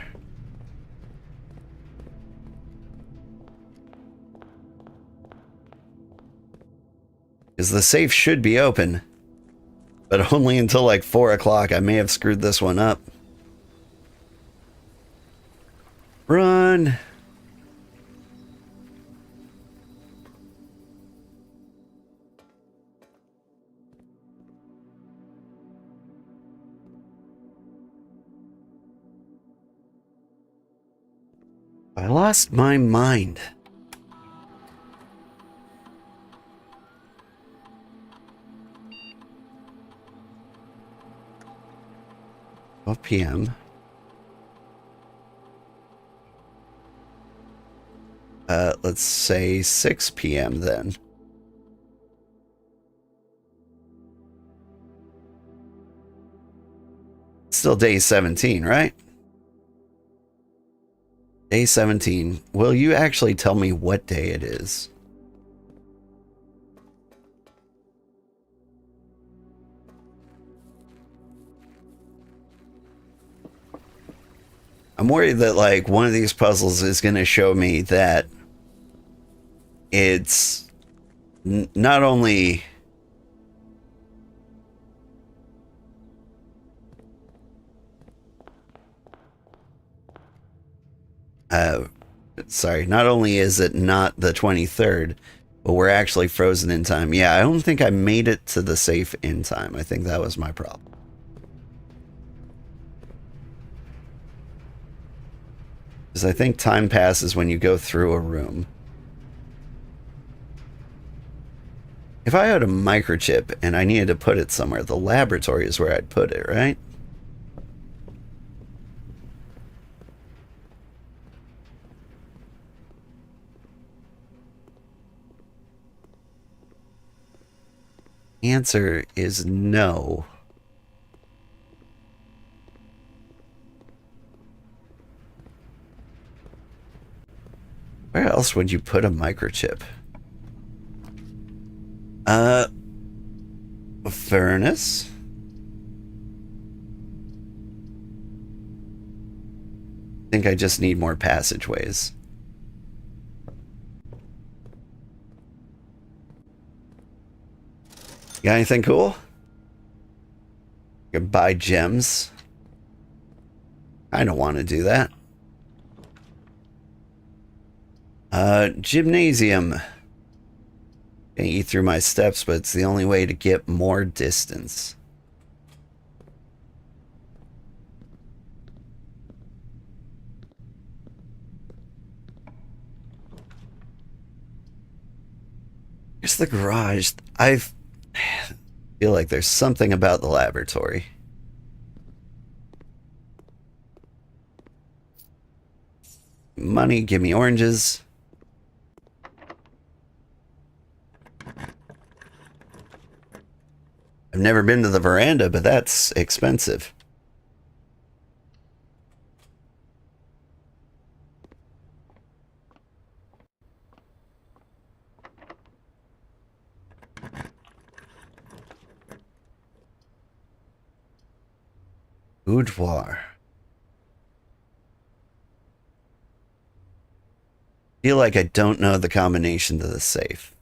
Because the safe should be open. But only until like 4 o'clock. I may have screwed this one up. Run! lost my mind. PM. Let's say 6 PM then. Still day 17, right? Day 17. Will you actually tell me what day it is? I'm worried that, like, one of these puzzles is going to show me that it's not only sorry, not only is it not the 23rd, but we're actually frozen in time. Yeah, I don't think I made it to the safe in time. I think that was my problem. Because I think time passes when you go through a room. If I had a microchip and I needed to put it somewhere, the laboratory is where I'd put it, right? Answer is no. Where else would you put a microchip? Furnace? I think I just need more passageways. Got anything cool? You can buy gems. I don't want to do that. Gymnasium. Can't eat through my steps, but it's the only way to get more distance. Here's the garage. I feel like there's something about the laboratory. Money, give me oranges. I've never been to the veranda, but that's expensive. Boudoir. Feel like I don't know the combination to the safe.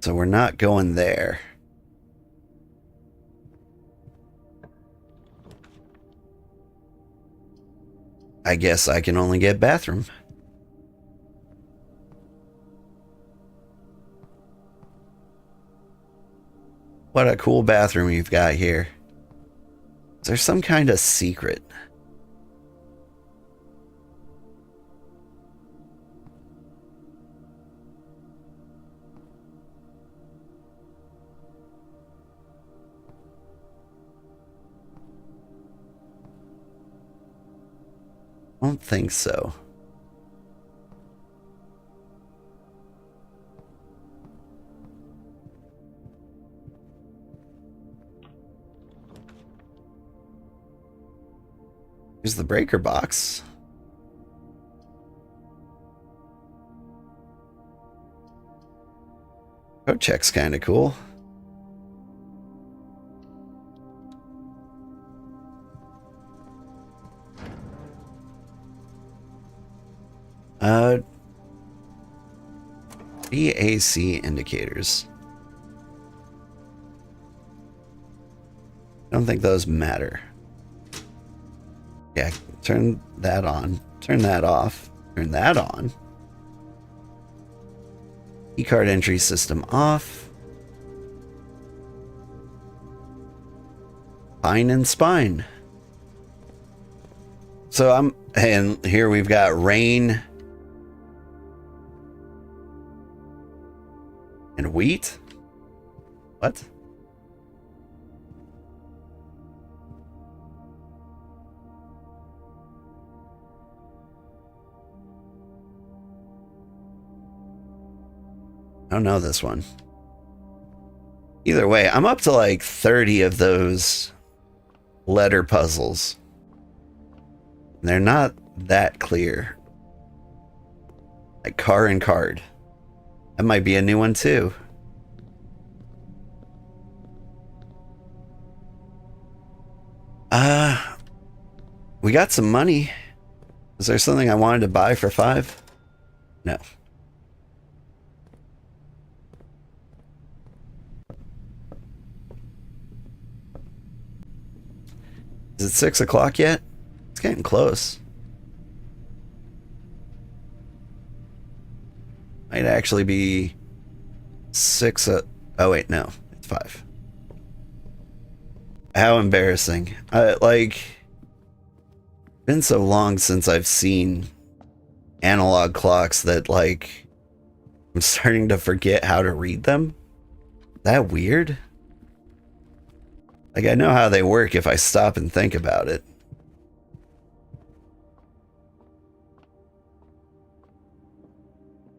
So we're not going there. I guess I can only get bathroom. What a cool bathroom you've got here. Is there some kind of secret? I don't think so. Here's the breaker box. Code check's kind of cool. BAC indicators. I don't think those matter. Yeah, turn that on. Turn that off. Turn that on. E-card entry system off. Pine and spine. So and here we've got rain and wheat. What? I don't know this one. Either way, I'm up to like 30 of those letter puzzles. They're not that clear. Like car and card. That might be a new one too. We got some money. Is there something I wanted to buy for 5? No. Is it 6 o'clock yet? It's getting close. Might actually be 6. Oh wait, no, it's 5. How embarrassing! Been so long since I've seen analog clocks that like I'm starting to forget how to read them. That weird? Like I know how they work if I stop and think about it.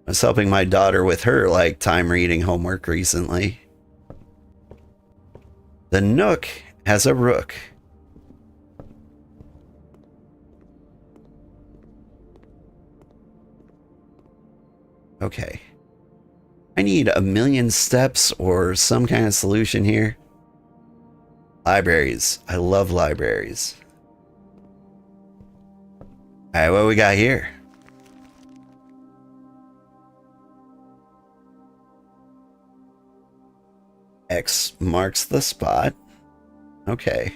I was helping my daughter with her like time reading homework recently. The Nook has a rook. Okay. I need 1,000,000 steps or some kind of solution here. Libraries. I love libraries. Alright, what we got here? X marks the spot. Okay.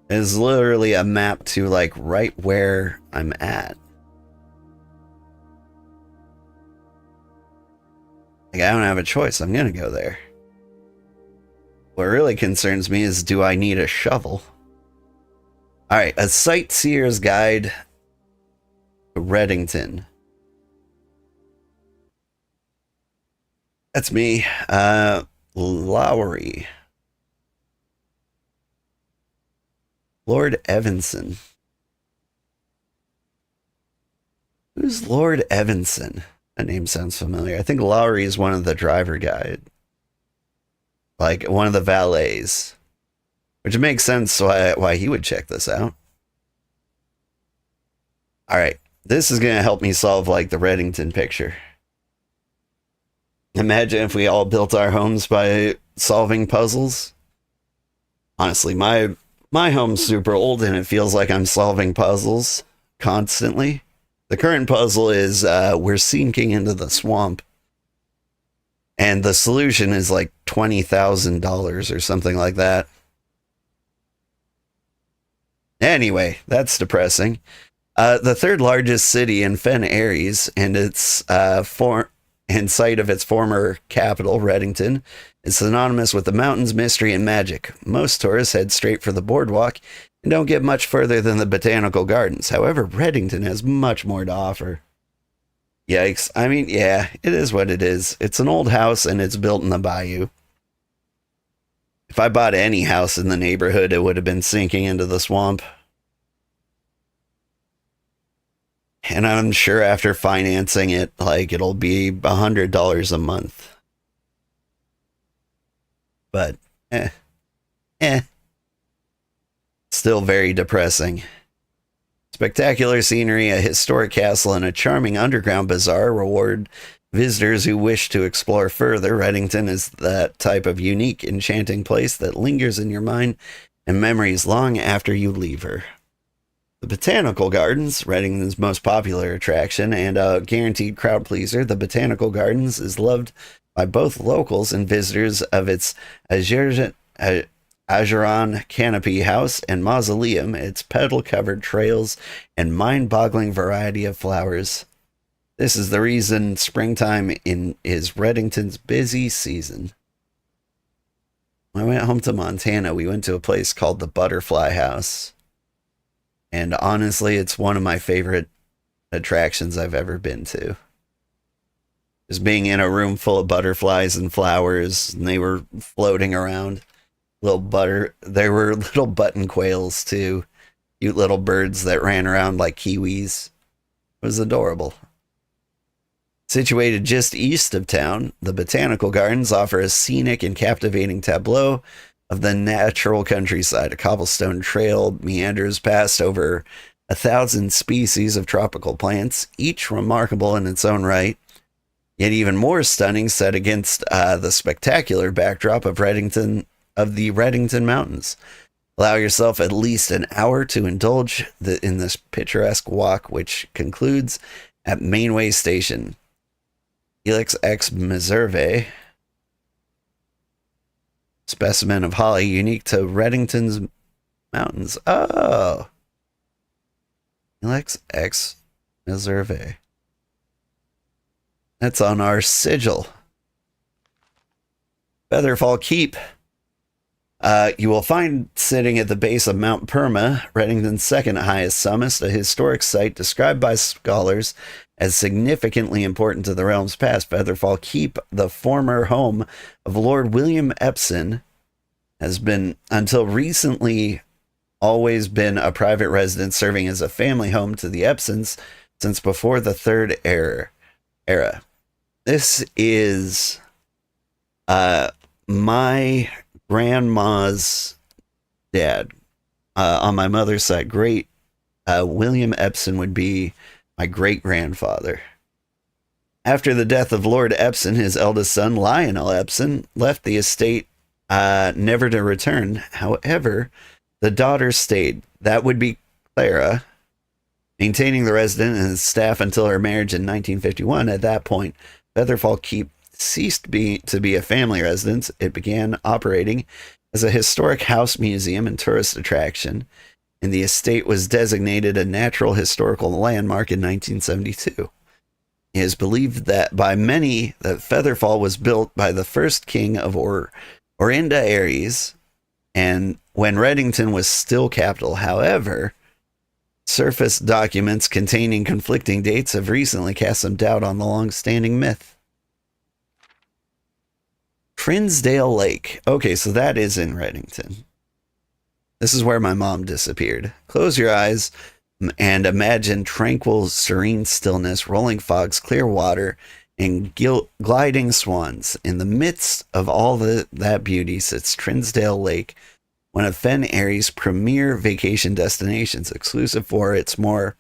It is literally a map to like right where I'm at. Like I don't have a choice. I'm gonna go there. What really concerns me is, do I need a shovel? Alright, a sightseer's guide to Reddington. That's me. Lowry. Lord Evanson. Who's Lord Evanson? That name sounds familiar. I think Lowry is one of the driver guide. Like one of the valets. Which makes sense why he would check this out. Alright. This is going to help me solve like the Reddington picture. Imagine if we all built our homes by solving puzzles. Honestly, my home's super old and it feels like I'm solving puzzles constantly. The current puzzle is we're sinking into the swamp. And the solution is like $20,000 or something like that. Anyway, that's depressing. The third largest city in Fen Aries and its site of its former capital, Reddington, is synonymous with the mountains, mystery, and magic. Most tourists head straight for the boardwalk and don't get much further than the botanical gardens. However, Reddington has much more to offer. Yikes. I mean, yeah, it is what it is. It's an old house and it's built in the bayou. If I bought any house in the neighborhood, it would have been sinking into the swamp. And I'm sure after financing it, like, it'll be $100 a month. But, still very depressing. Spectacular scenery, a historic castle, and a charming underground bazaar reward visitors who wish to explore further. Reddington is that type of unique, enchanting place that lingers in your mind and memories long after you leave her. The Botanical Gardens, Reddington's most popular attraction and a guaranteed crowd pleaser, the Botanical Gardens is loved by both locals and visitors of its Ajuran canopy house and mausoleum, its petal-covered trails, and mind-boggling variety of flowers. This is the reason springtime is Reddington's busy season. When I went home to Montana, we went to a place called the Butterfly House. And honestly, it's one of my favorite attractions I've ever been to. Just being in a room full of butterflies and flowers, and they were floating around. There were little button quails too. Cute little birds that ran around like kiwis. It was adorable. Situated just east of town, the Botanical Gardens offer a scenic and captivating tableau of the natural countryside. A cobblestone trail meanders past over 1,000 species of tropical plants, each remarkable in its own right, yet even more stunning set against the spectacular backdrop of the Reddington Mountains. Allow yourself at least an hour to indulge in this picturesque walk, which concludes at Mainway Station. Helix X Meserve, specimen of holly unique to Reddington's mountains. Oh, Helix X Meserve. That's on our sigil. Featherfall Keep. You will find sitting at the base of Mount Perma, Reddington's second highest summit, a historic site described by scholars as significantly important to the realm's past. Featherfall Keep, the former home of Lord William Epsom, has been, until recently, always been a private residence serving as a family home to the Epsons since before the Third Era. This is my grandma's dad. On my mother's side, great William Epsom would be my great-grandfather. After the death of Lord Epsom, his eldest son, Lionel Epsom, left the estate never to return. However, the daughter stayed. That would be Clara, maintaining the residence and his staff until her marriage in 1951. At that point, Featherfall Keep ceased to be a family residence. It began operating as a historic house museum and tourist attraction, and the estate was designated a natural historical landmark in 1972. It is believed that by many that Featherfall was built by the first king of Orinda Aries, and when Reddington was still capital. However, surface documents containing conflicting dates have recently cast some doubt on the long-standing myth. Trinsdale Lake. Okay, so that is in Reddington. This is where my mom disappeared. Close your eyes and imagine tranquil, serene stillness, rolling fogs, clear water, and gliding swans. In the midst of all that beauty sits Trinsdale Lake, one of Fen Airy's premier vacation destinations, exclusive for its more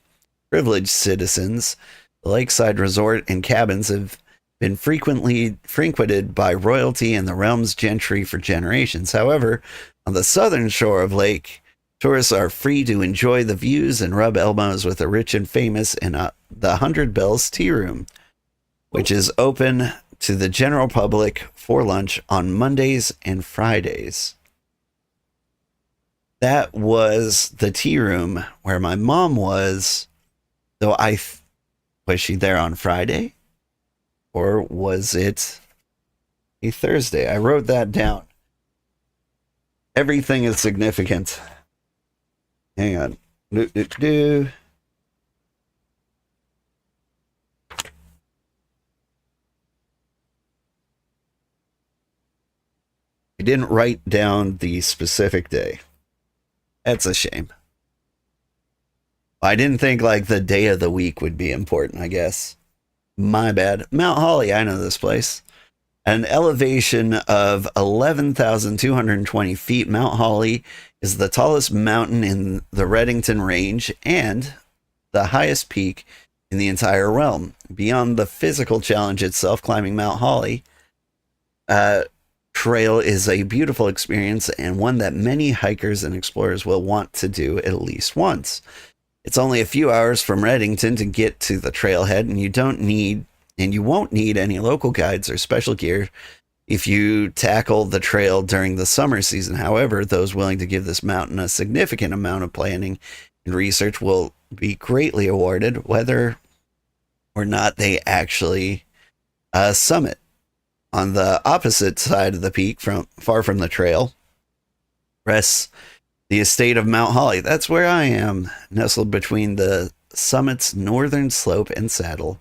privileged citizens. The lakeside resort and cabins have been frequently frequented by royalty and the realm's gentry for generations. However, on the southern shore of Lake, tourists are free to enjoy the views and rub elbows with the rich and famous in the 100 Bells Tea Room, which is open to the general public for lunch on Mondays and Fridays. That was the tea room where my mom was. So was she there on Friday? Or was it a Thursday? I wrote that down. Everything is significant. Hang on. I didn't write down the specific day. That's a shame. I didn't think like the day of the week would be important, I guess. My bad. Mount Holly, I know this place. At an elevation of 11,220 feet, Mount Holly is the tallest mountain in the Reddington Range and the highest peak in the entire realm. Beyond the physical challenge itself, climbing Mount Holly trail is a beautiful experience and one that many hikers and explorers will want to do at least once. It's only a few hours from Reddington to get to the trailhead, and you won't need any local guides or special gear if you tackle the trail during the summer season. However, those willing to give this mountain a significant amount of planning and research will be greatly awarded, whether or not they actually summit. On the opposite side of the peak, from far from the trail, rests the estate of Mount Holly. That's where I am, nestled between the summit's northern slope and saddle.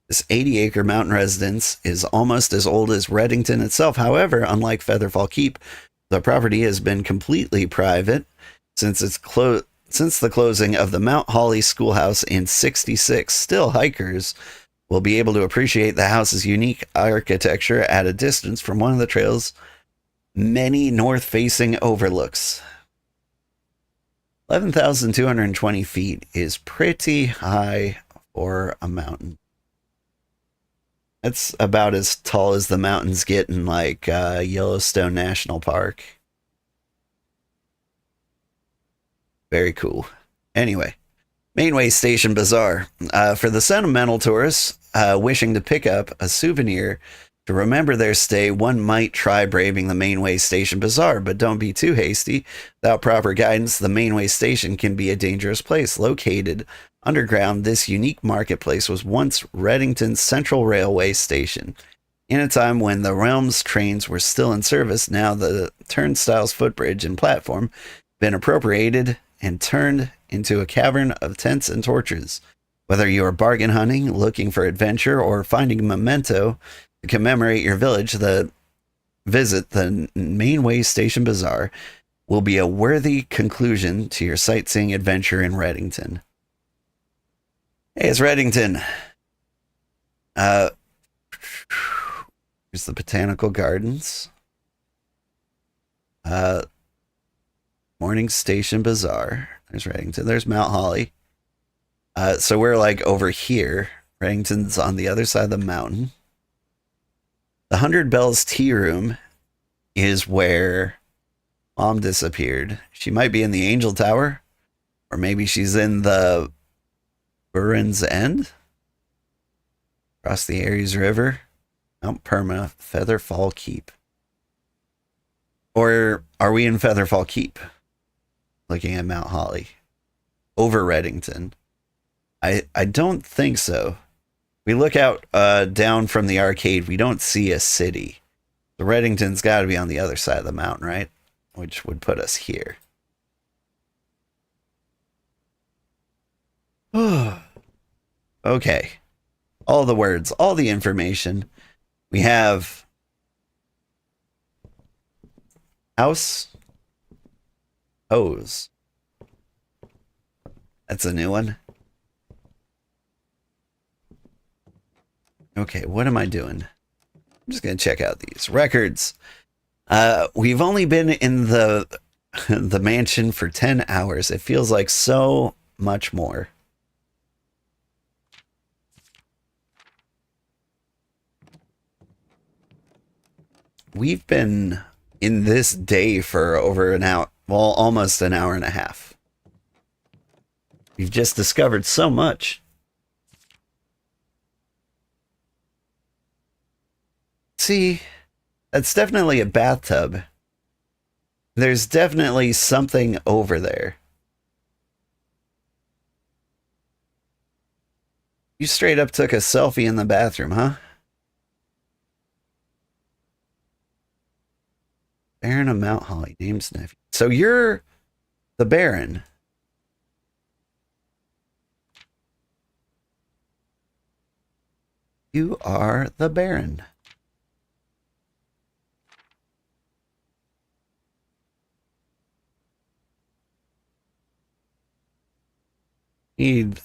This 80-acre mountain residence is almost as old as Reddington itself. However, unlike Featherfall Keep, the property has been completely private since since the closing of the Mount Holly Schoolhouse in '66. Still, hikers will be able to appreciate the house's unique architecture at a distance from one of the trail's many north-facing overlooks. 11,220 feet is pretty high for a mountain. That's about as tall as the mountains get in, like, Yellowstone National Park. Very cool. Anyway, Mainway Station Bazaar. For the sentimental tourists wishing to pick up a souvenir to remember their stay, one might try braving the Mainway Station Bazaar, but don't be too hasty. Without proper guidance, the Mainway Station can be a dangerous place. Located underground, this unique marketplace was once Reddington's Central Railway Station. In a time when the Realms trains were still in service, now the turnstile's footbridge and platform have been appropriated and turned into a cavern of tents and torches. Whether you are bargain hunting, looking for adventure, or finding a memento to commemorate your village, the visit the Mainway Station Bazaar will be a worthy conclusion to your sightseeing adventure in Reddington. Hey, it's Reddington. Here's the Botanical Gardens. Morning Station Bazaar. There's Reddington. There's Mount Holly. So we're like over here. Reddington's on the other side of the mountain. The 100 Bells Tea Room is where Mom disappeared. She might be in the Angel Tower, or maybe she's in the Burin's End, across the Aries River, Mount Perma, Featherfall Keep. Or are we in Featherfall Keep? Looking at Mount Holly. Over Reddington. I don't think so. We look out down from the arcade, we don't see a city. The Reddington's got to be on the other side of the mountain, right? Which would put us here. Okay. All the words, all the information. We have house, hose. That's a new one. Okay, what am I doing? I'm just going to check out these records. We've only been in the mansion for 10 hours. It feels like so much more. We've been in this day for over an hour, well, almost an hour and a half. We've just discovered so much. See, that's definitely a bathtub. There's definitely something over there. You straight up took a selfie in the bathroom, huh? Baron of Mount Holly, name's nephew. So you're the Baron. You are the Baron. Need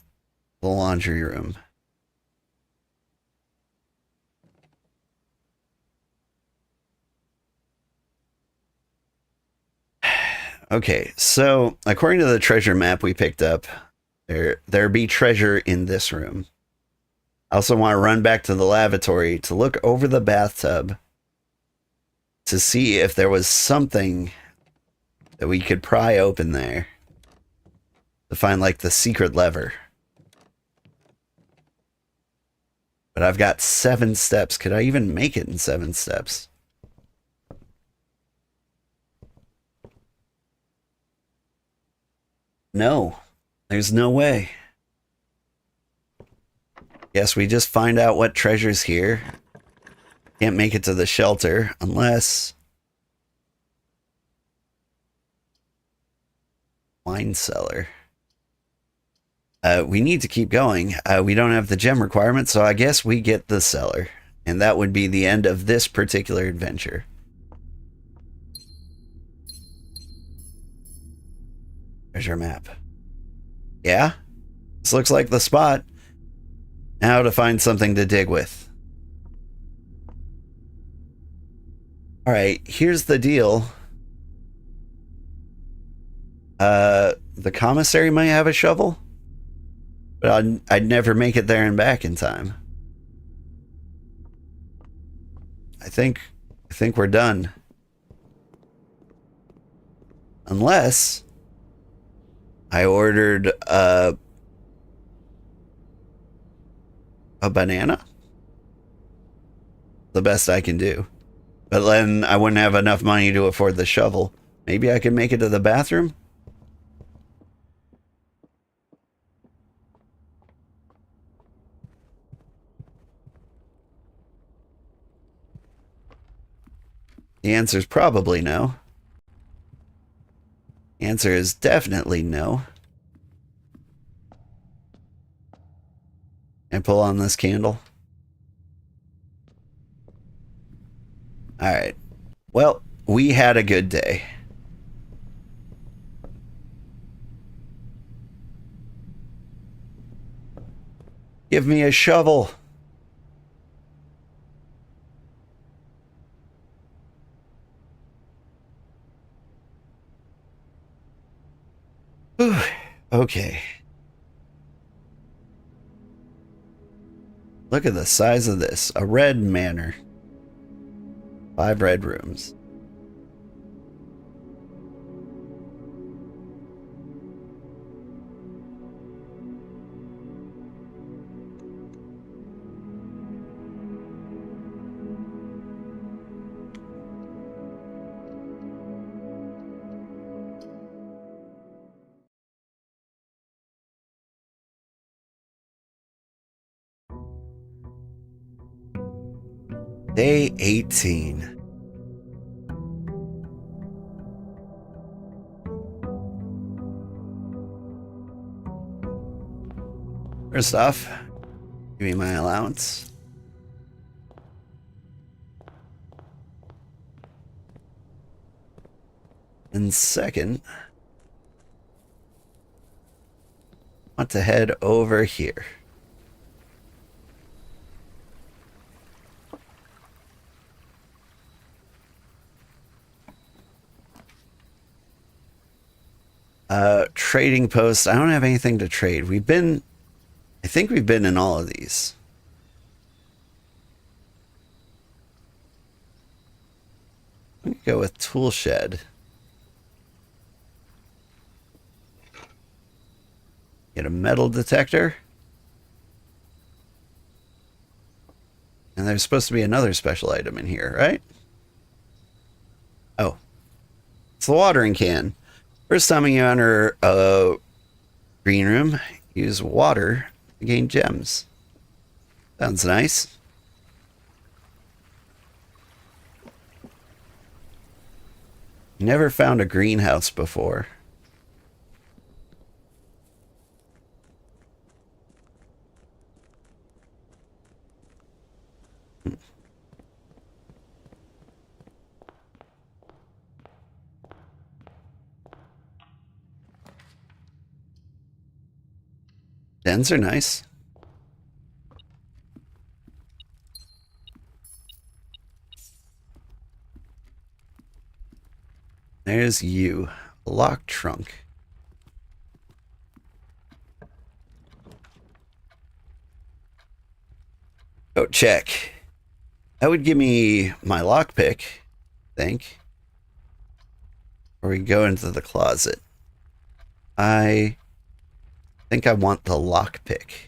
the laundry room. Okay, so according to the treasure map we picked up, there be treasure in this room. I also want to run back to the lavatory to look over the bathtub to see if there was something that we could pry open there to find like the secret lever. But I've got 7 steps. Could I even make it in 7 steps? No, there's no way. Guess we just find out what treasure's here. Can't make it to the shelter unless... Wine cellar. We need to keep going. We don't have the gem requirement, so I guess we get the cellar. And that would be the end of this particular adventure. Treasure map. Yeah? This looks like the spot. Now to find something to dig with. Alright, here's the deal. The commissary might have a shovel, but I'd never make it there and back in time. I think we're done. Unless I ordered a banana. The best I can do. But then I wouldn't have enough money to afford the shovel. Maybe I could make it to the bathroom? The answer is probably no. The answer is definitely no. And pull on this candle. Alright. Well, we had a good day. Give me a shovel. Whew. Okay. Look at the size of this. A red manor. 5 red rooms. Day 18. First off, give me my allowance. And second, I want to head over here. Trading post. I don't have anything to trade. I think we've been in all of these. I'm gonna go with tool shed. Get a metal detector. And there's supposed to be another special item in here, right? Oh. It's the watering can. First time you enter a green room, use water to gain gems. Sounds nice. Never found a greenhouse before. Dens are nice. There's you. Locked trunk. Oh, check. That would give me my lockpick, I think. Or we go into the closet. I think I want the lockpick.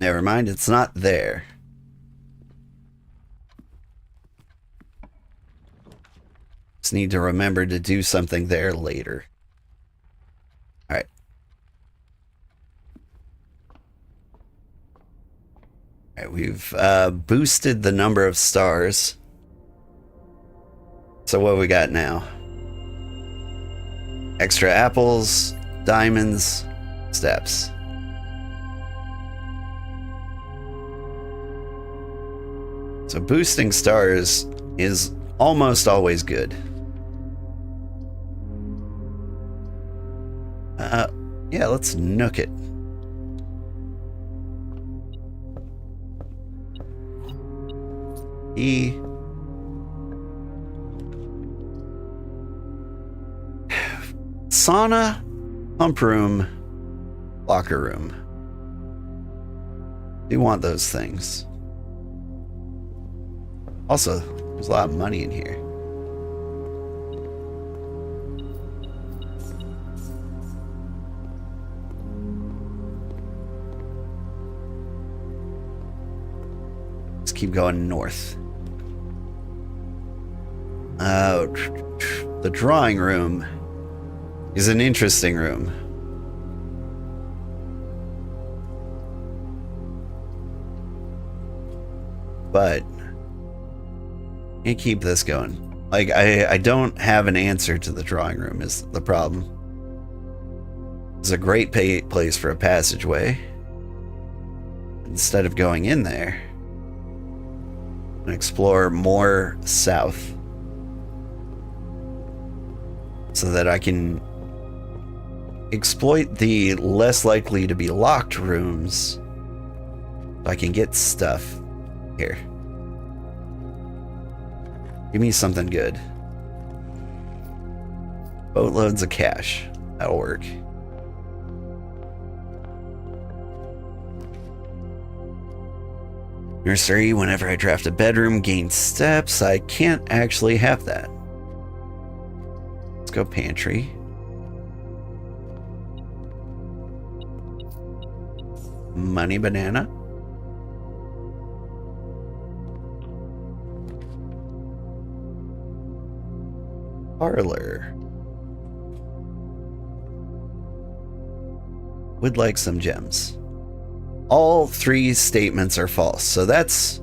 Never mind, it's not there. Just need to remember to do something there later. Alright, we've boosted the number of stars. So what we got now? Extra apples, diamonds, steps. So boosting stars is almost always good. Yeah, let's nook it. E. Sauna, pump room, locker room. Do want those things. Also, there's a lot of money in here. Let's keep going north. The drawing room is an interesting room. But can't keep this going. Like, I don't have an answer to the drawing room is the problem. It's a great place for a passageway. Instead of going in there, I'm gonna explore more south so that I can exploit the less likely to be locked rooms so I can get stuff here. Give me something good. Boatloads of cash. That'll work. Nursery, whenever I draft a bedroom, gain steps. I can't actually have that. Let's go pantry. Money banana. Parlor. Would like some gems. All three statements are false, so that's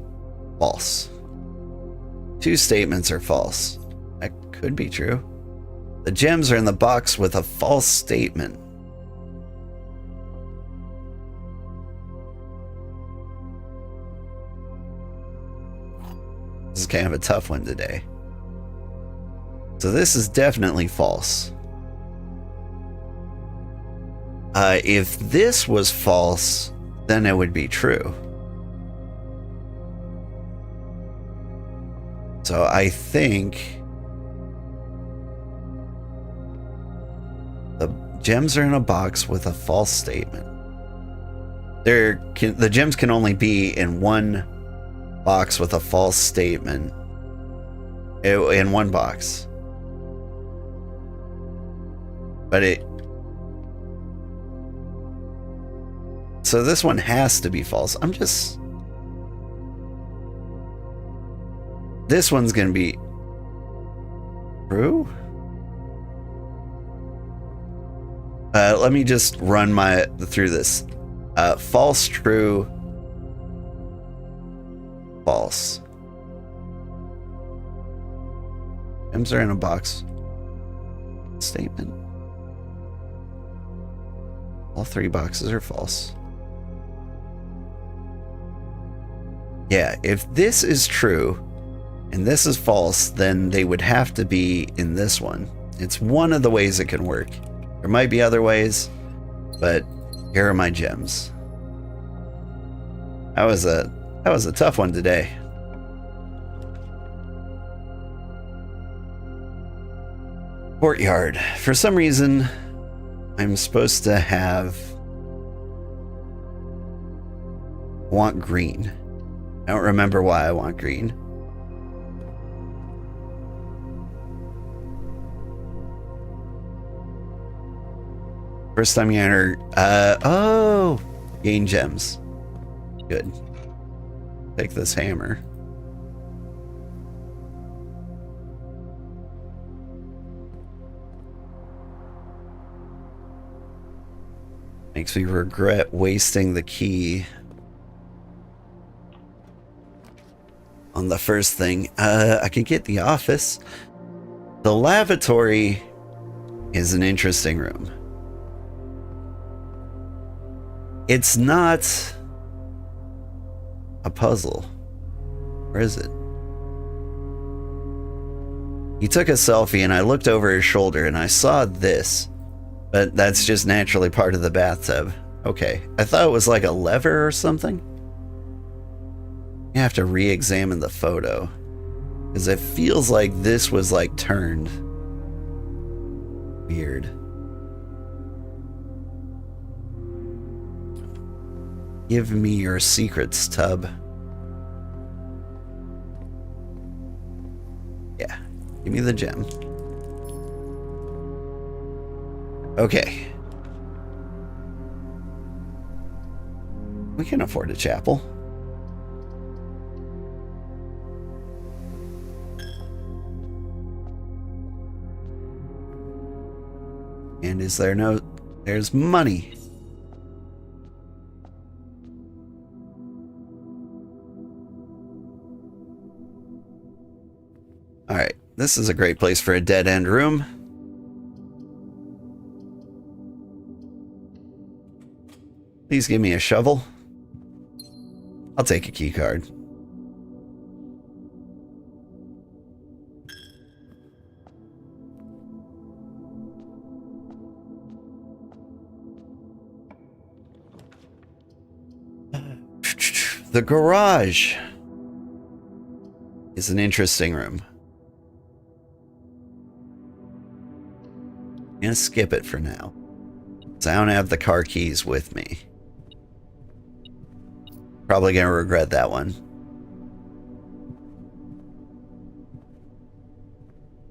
false. Two statements are false. That could be true. The gems are in the box with a false statement. This is kind of a tough one today. So this is definitely false. If this was false, then it would be true. So I think the gems are in a box with a false statement. The gems can only be in one box with a false statement. In one box. But so this one has to be false. This one's gonna be true. Let me just run through this. False, true, false. Gems are in a box. Statement. All three boxes are false. Yeah, if this is true and this is false, then they would have to be in this one. It's one of the ways it can work. There might be other ways, but here are my gems. That was a tough one today. Courtyard. For some reason, I'm supposed to want green. I don't remember why I want green. First time you enter, oh, gain gems. Good. Take this hammer. Makes me regret wasting the key. on the first thing. I can get the office. The lavatory is an interesting room. It's not a puzzle. Where is it? He took a selfie and I looked over his shoulder and I saw this, but that's just naturally part of the bathtub. Okay, I thought it was like a lever or something. You have to re-examine the photo because it feels like this was like turned. Weird. Give me your secrets, Tub. Yeah, give me the gem. Okay. We can afford a chapel. And is there no... There's money. Alright, this is a great place for a dead-end room. Please give me a shovel. I'll take a key card. The garage is an interesting room. I'm gonna skip it for now, because I don't have the car keys with me. Probably gonna regret that one.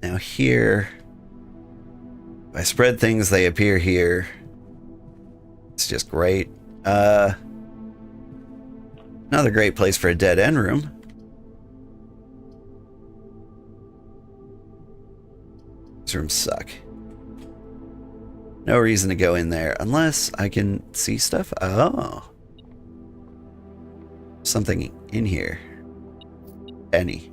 Now here, if I spread things, they appear here. It's just great. Another great place for a dead end room. These rooms suck. No reason to go in there unless I can see stuff. Oh. Something in here. Penny.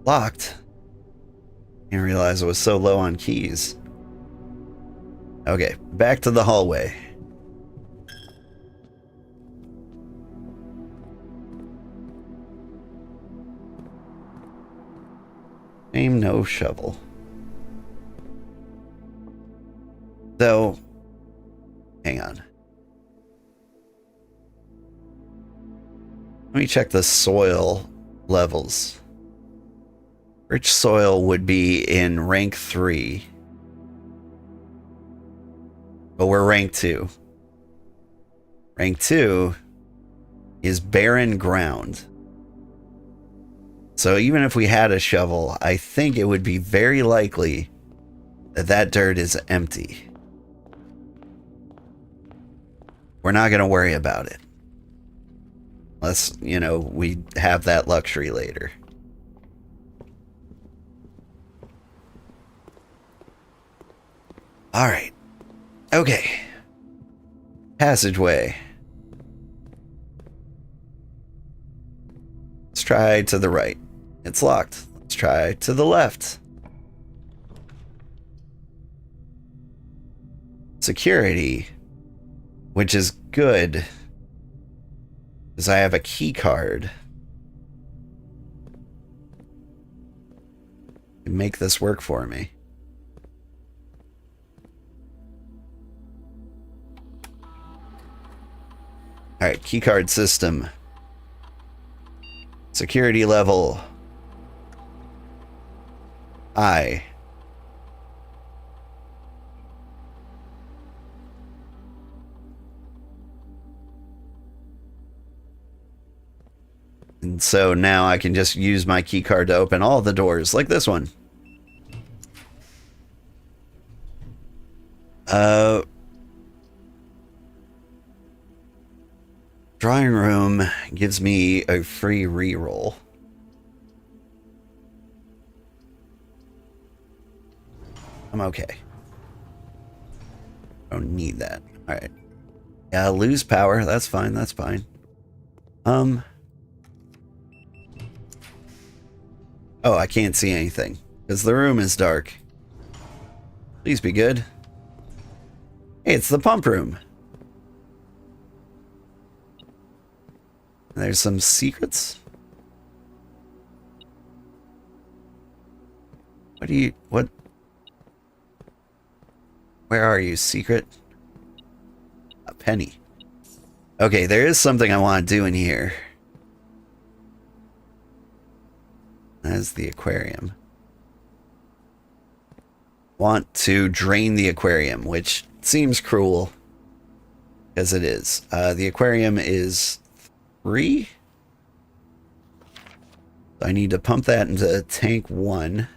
Locked. Didn't realize I was so low on keys. Okay, back to the hallway. Name no shovel. Though, hang on. Let me check the soil levels. Rich soil would be in rank 3. But we're rank 2. Rank 2 is barren ground. So even if we had a shovel, I think it would be very likely that that dirt is empty. We're not going to worry about it. Unless, you know, we have that luxury later. Alright. Okay. Passageway. Let's try to the right. It's locked. Let's try to the left. Security. Which is good. Because I have a key card. Make this work for me. Alright, keycard system. Security level. I. And so now I can just use my keycard to open all the doors, like this one. Drawing room gives me a free reroll. I'm okay. I don't need that. All right. Yeah, lose power. That's fine. That's fine. Oh, I can't see anything because the room is dark. Please be good. Hey, it's the pump room. There's some secrets. What? Where are you, secret? A penny. Okay, there is something I want to do in here. That's the aquarium. Want to drain the aquarium, which seems cruel, as it is. The aquarium is 3. I need to pump that into tank 1.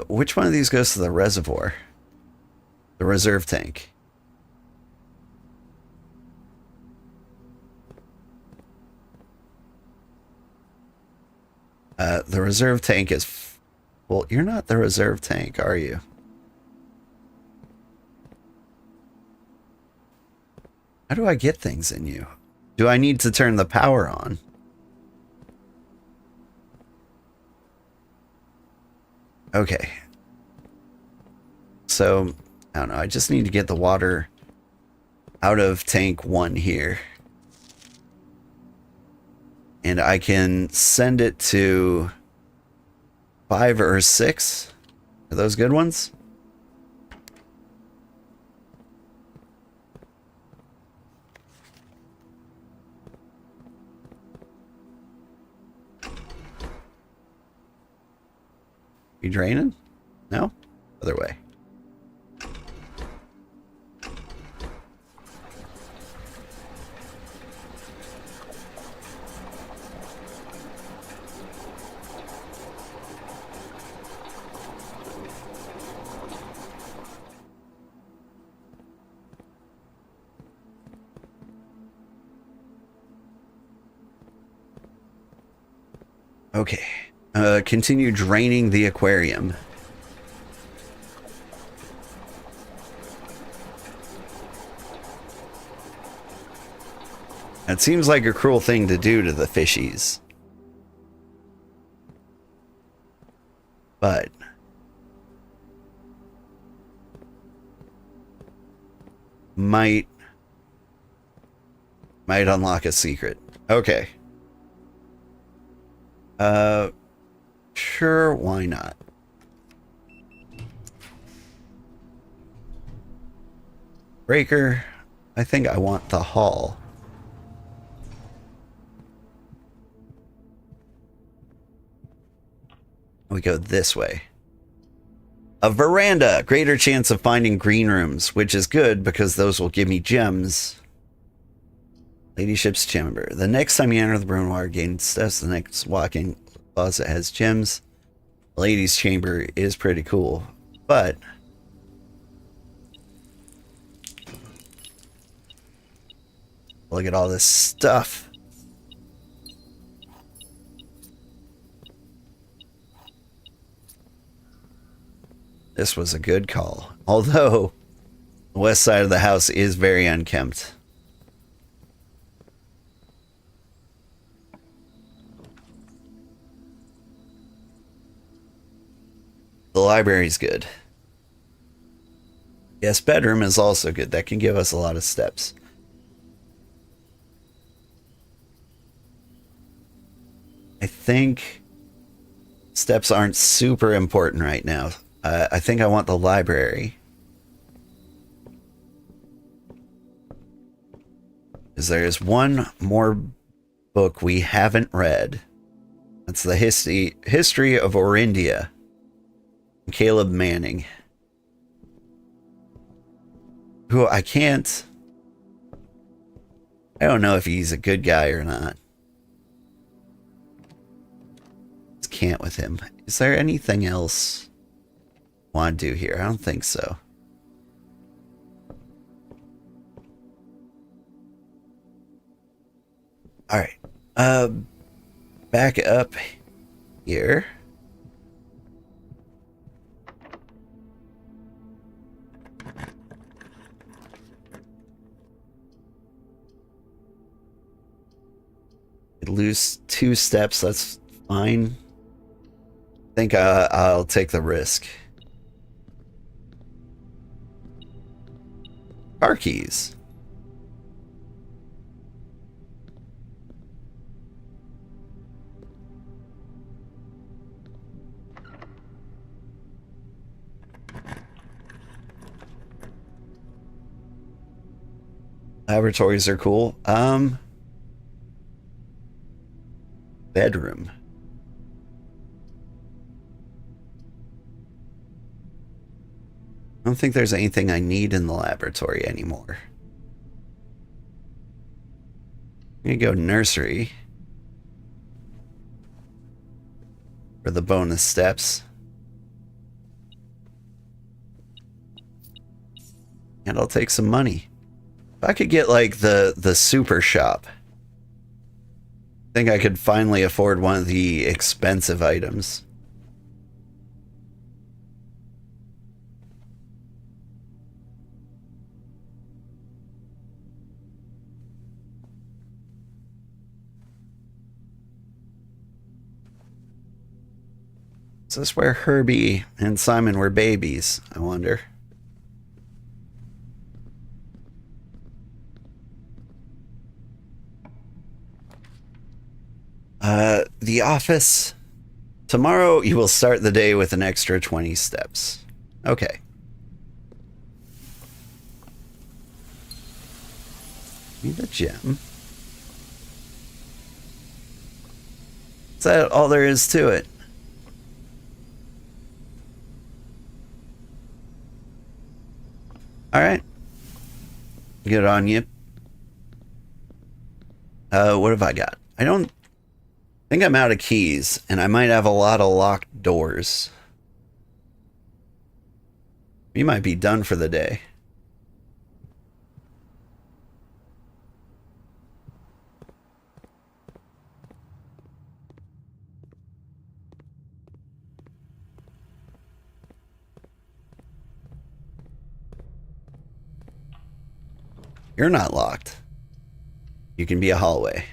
Which one of these goes to the reservoir? The reserve tank. The reserve tank is... Well, you're not the reserve tank, are you? How do I get things in you? Do I need to turn the power on? Okay. So, I don't know. I just need to get the water out of tank 1 here. And I can send it to 5 or 6. Are those good ones? You draining? No? Other way. Okay. Continue draining the aquarium. That seems like a cruel thing to do to the fishies. But might unlock a secret. Okay. Sure, why not? Breaker. I think I want the hall. We go this way. A veranda. Greater chance of finding green rooms, which is good because those will give me gems. Ladyship's chamber. The next time you enter the Brunoir, gain steps. The next walk-in closet has gems. Lady's chamber is pretty cool, but look at all this stuff. This was a good call, although the west side of the house is very unkempt. The library's good. Yes, bedroom is also good. That can give us a lot of steps. I think steps aren't super important right now. I think I want the library. Because there's one more book we haven't read. That's the history of Orindia. Caleb Manning. Who I don't know if he's a good guy or not. Just can't with him. Is there anything else I want to do here? I don't think so. All right. Back up here. Lose 2 steps, that's fine. I think I'll take the risk. Car keys. Laboratories are cool. Bedroom. I don't think there's anything I need in the laboratory anymore. I'm gonna go nursery for the bonus steps. And I'll take some money. If I could get like the super shop, I think I could finally afford one of the expensive items. Is this where Herbie and Simon were babies, I wonder? The office. Tomorrow you will start the day with an extra 20 steps. Okay. Need a gem. Is that all there is to it? Alright. Good on you. What have I got? I don't think I'm out of keys, and I might have a lot of locked doors. We might be done for the day. You're not locked. You can be a hallway.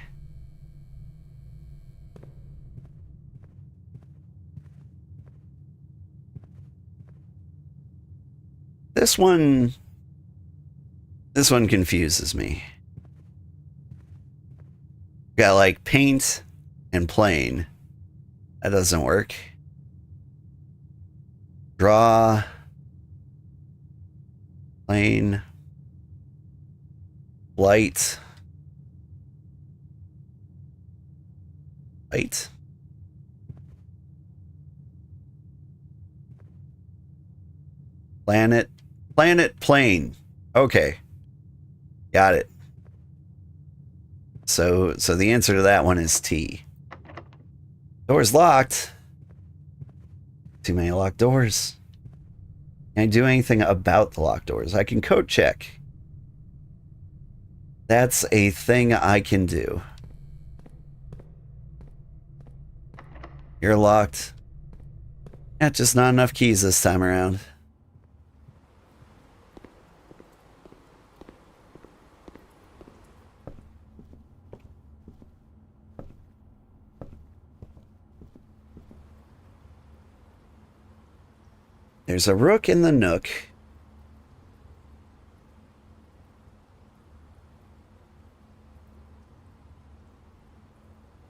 This one confuses me. Got like paint and plain. That doesn't work. Draw. Plain. Light. Light. Planet. Planet plane. Okay. Got it. So the answer to that one is T. Door's locked. Too many locked doors. Can I do anything about the locked doors? I can code check. That's a thing I can do. You're locked. Just not enough keys this time around. There's a rook in the nook.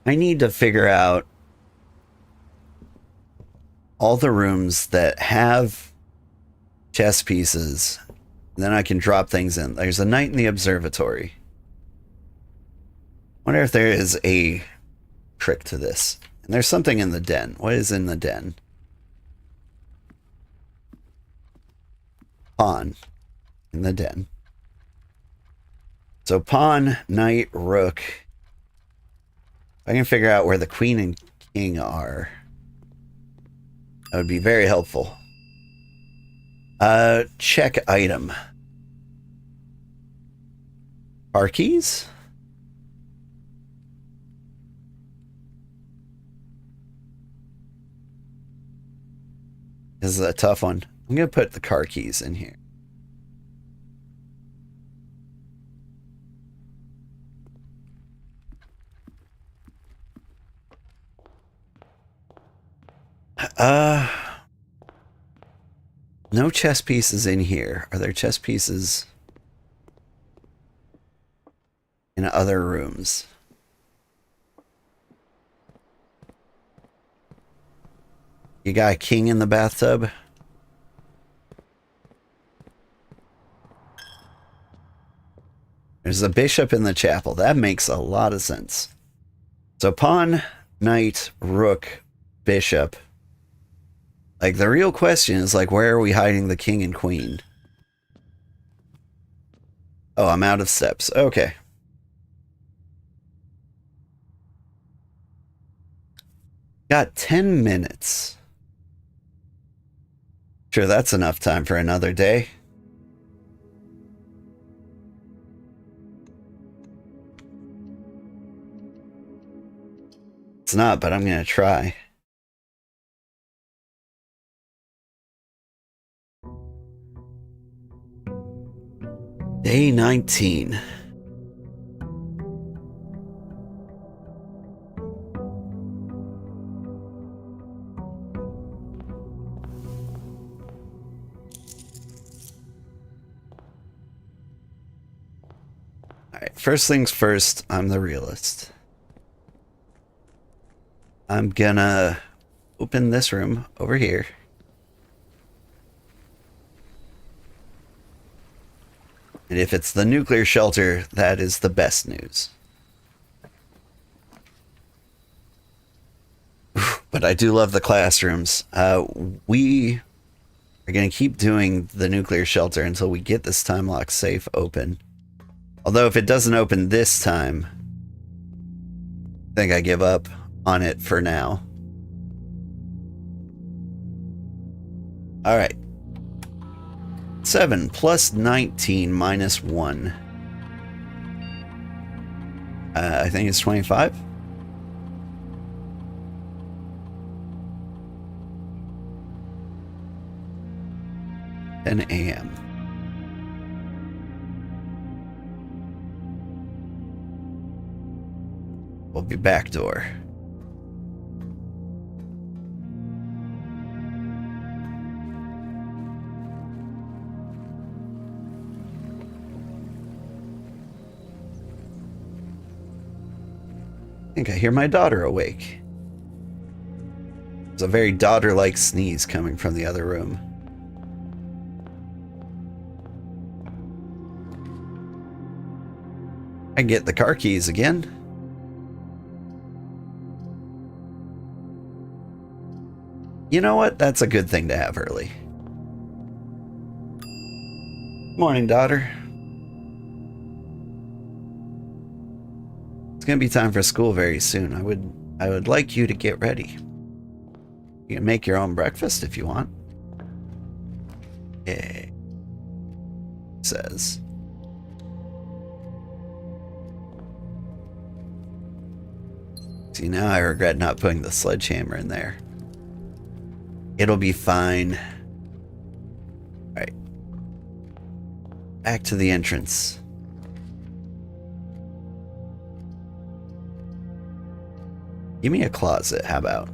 I need to figure out all the rooms that have chess pieces. And then I can drop things in. There's a night in the observatory. Wonder if there is a trick to this. And there's something in the den. What is in the den? Pawn in the den. So pawn, knight, rook. I can figure out where the queen and king are. That would be very helpful. Check item. Car keys? This is a tough one. I'm going to put the car keys in here. No chess pieces in here. Are there chess pieces in other rooms? You got a king in the bathtub? There's a bishop in the chapel. That makes a lot of sense. So pawn, knight, rook, bishop. Like, the real question is, like, where are we hiding the king and queen? Oh, I'm out of steps. Okay. Got 10 minutes. Sure, that's enough time for another day. It's not, but I'm going to try. Day 19. Alright, first things first, I'm the realist. I'm gonna open this room over here. And if it's the nuclear shelter, that is the best news. But I do love the classrooms. We are going to keep doing the nuclear shelter until we get this time lock safe open. Although if it doesn't open this time, I think I give up on it for now. All right. 7 plus 19 minus 1. I think it's 25. 10 a.m. We'll be back door. I think I hear my daughter awake. There's a very daughter-like sneeze coming from the other room. I get the car keys again. You know what? That's a good thing to have early. Morning, daughter. It's gonna be time for school very soon. I would like you to get ready. You can make your own breakfast if you want. Yeah. Says. See, now I regret not putting the sledgehammer in there. It'll be fine. Alright. Back to the entrance. Give me a closet, how about?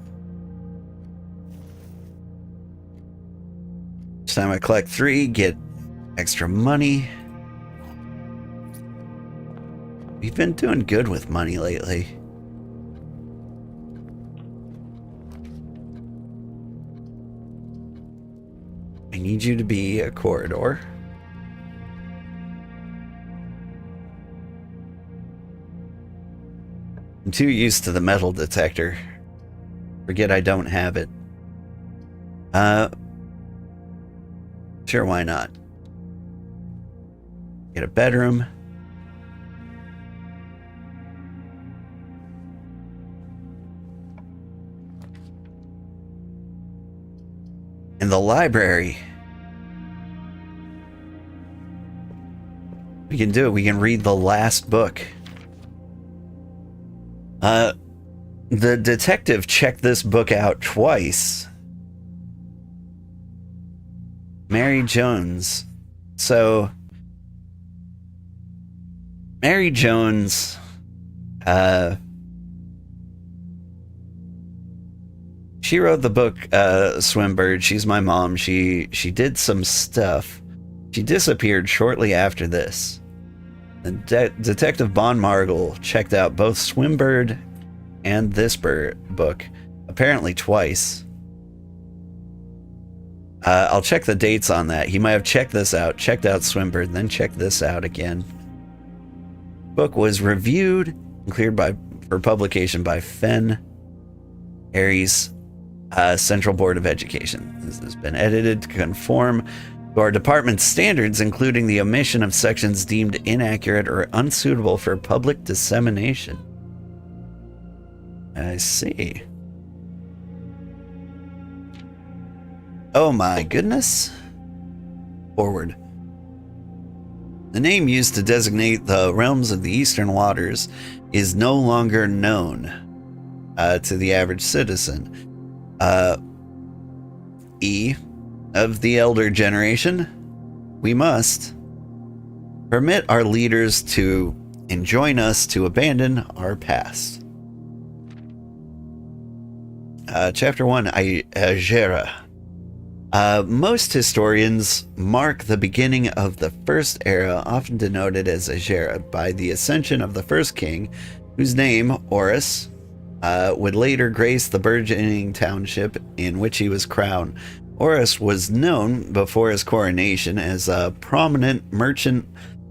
Each time I collect 3, get extra money. We've been doing good with money lately. I need you to be a corridor. I'm too used to the metal detector. Forget I don't have it. Sure, why not? Get a bedroom. In the library. We can do it. We can read the last book. The detective checked this book out twice Mary Jones. So, Mary Jones, she wrote the book Swinbird. She's my mom. She did some stuff. She disappeared shortly after this. Detective Bon Margle checked out both Swinbird and this book, apparently twice. I'll check the dates on that. He might have checked this out, checked out Swinbird, then checked this out again. Book was reviewed and cleared for publication by Fenn Aries Central Board of Education. This has been edited to conform to our department's standards, including the omission of sections deemed inaccurate or unsuitable for public dissemination. I see. Oh my goodness. Forward. The name used to designate the realms of the Eastern Waters is no longer known to the average citizen. E, of the elder generation, we must permit our leaders to enjoin us to abandon our past. Chapter 1, Agera. Most historians mark the beginning of the first era, often denoted as Agera, by the ascension of the first king, whose name, Horus, would later grace the burgeoning township in which he was crowned. Horus was known before his coronation as a prominent merchant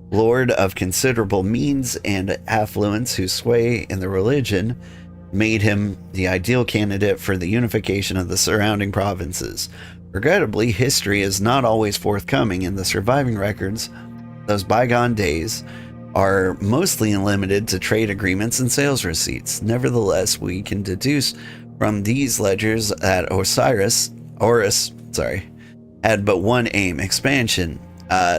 lord of considerable means and affluence whose sway in the religion made him the ideal candidate for the unification of the surrounding provinces. Regrettably, history is not always forthcoming, and the surviving records of those bygone days are mostly limited to trade agreements and sales receipts. Nevertheless, we can deduce from these ledgers that Horus had but one aim: expansion.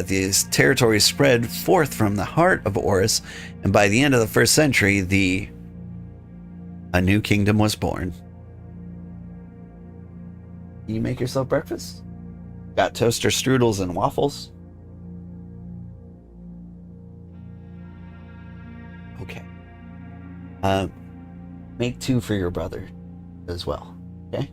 These territories spread forth from the heart of Horus, and by the end of the 1st century, a new kingdom was born. Can you make yourself breakfast? Got toaster strudels and waffles? Okay. Make 2 for your brother as well, okay?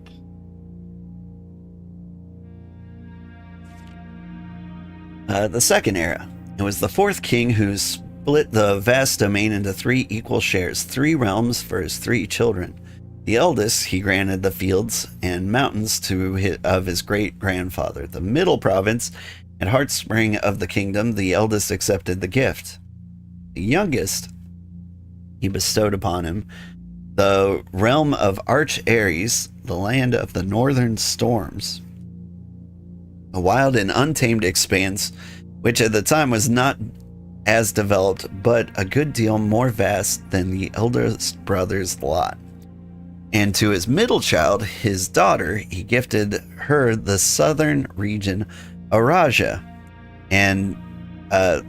The second era. It was the 4th king who split the vast domain into 3 equal shares, 3 realms for his 3 children. The eldest, he granted the fields and mountains of his great-grandfather. The middle province and heartspring of the kingdom, the eldest accepted the gift. The youngest, he bestowed upon him the realm of Arch Ares, the land of the northern storms. A wild and untamed expanse, which at the time was not as developed, but a good deal more vast than the eldest brother's lot. And to his middle child, his daughter, he gifted her the southern region, Araja, and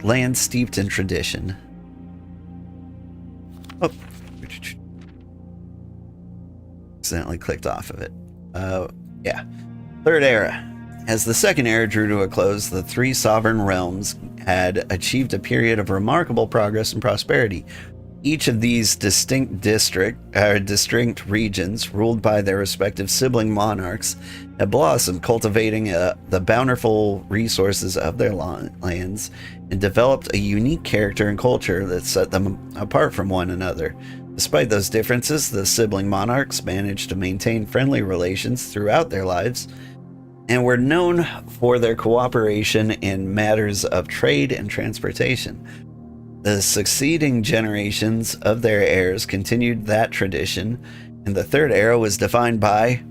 land steeped in tradition. Oh, accidentally clicked off of it. Yeah. Third era. As the second era drew to a close, the 3 sovereign realms had achieved a period of remarkable progress and prosperity. Each of these distinct regions, ruled by their respective sibling monarchs, had blossomed, cultivating the bountiful resources of their lands, and developed a unique character and culture that set them apart from one another. Despite those differences, the sibling monarchs managed to maintain friendly relations throughout their lives, and were known for their cooperation in matters of trade and transportation. The succeeding generations of their heirs continued that tradition, and the third era was defined by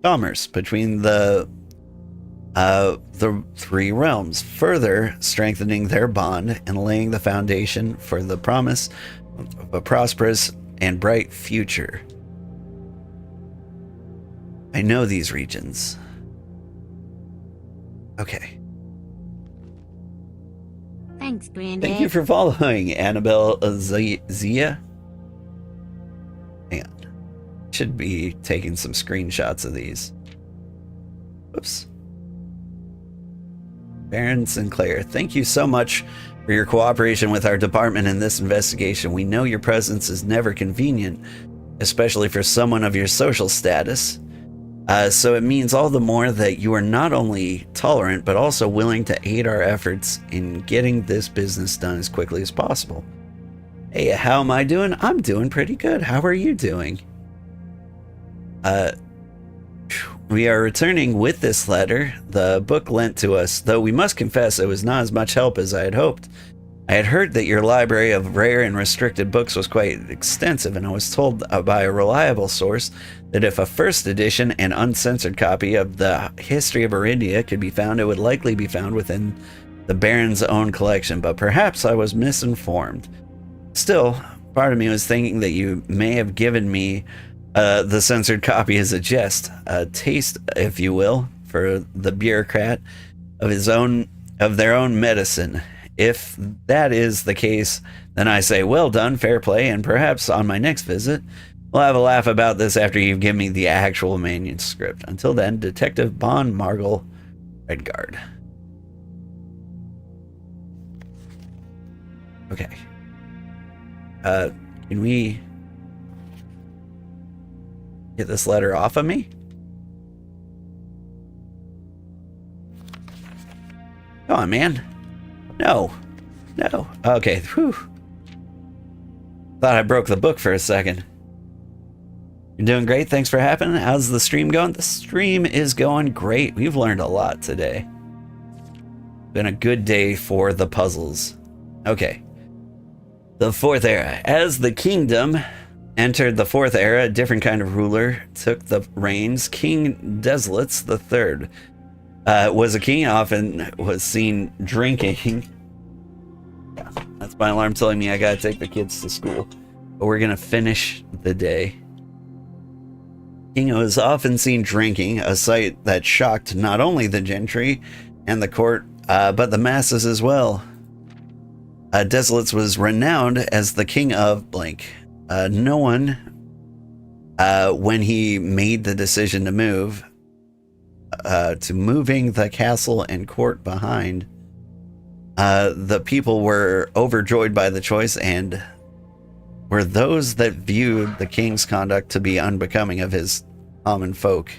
commerce between the 3 realms, further strengthening their bond and laying the foundation for the promise of a prosperous and bright future. I know these regions. Okay. Thanks, Granddad. Thank you for following, Annabelle Zia. Hang on. Should be taking some screenshots of these. Oops. Baron Sinclair, thank you so much for your cooperation with our department in this investigation. We know your presence is never convenient, especially for someone of your social status. So it means all the more that you are not only tolerant, but also willing to aid our efforts in getting this business done as quickly as possible. Hey, how am I doing? I'm doing pretty good. How are you doing? We are returning with this letter, the book lent to us, though we must confess it was not as much help as I had hoped. I had heard that your library of rare and restricted books was quite extensive, and I was told by a reliable source that if a first edition and uncensored copy of the History of Arindia could be found, it would likely be found within the Baron's own collection, but perhaps I was misinformed. Still, part of me was thinking that you may have given me the censored copy as a jest, a taste, if you will, for the bureaucrat of their own medicine. If that is the case, then I say well done, fair play, and perhaps on my next visit, we'll have a laugh about this after you've given me the actual manuscript. Until then, Detective Bon Margle, Redguard. Okay. Can we get this letter off of me? Come on, man. No. Okay. Whew. Thought I broke the book for a second. You're doing great. Thanks for happening. How's the stream going? The stream is going great. We've learned a lot today. Been a good day for the puzzles. Okay. The Fourth Era. As the kingdom entered the Fourth Era, a different kind of ruler took the reins. King Desolates III was a king, often was seen drinking. Yeah, that's my alarm telling me I gotta take the kids to school. But we're gonna finish the day. King was often seen drinking, a sight that shocked not only the gentry and the court, but the masses as well. Desolates was renowned as the king of blank. No one, when he made the decision to move, to moving the castle and court behind, the people were overjoyed by the choice and were those that viewed the king's conduct to be unbecoming of his common folk.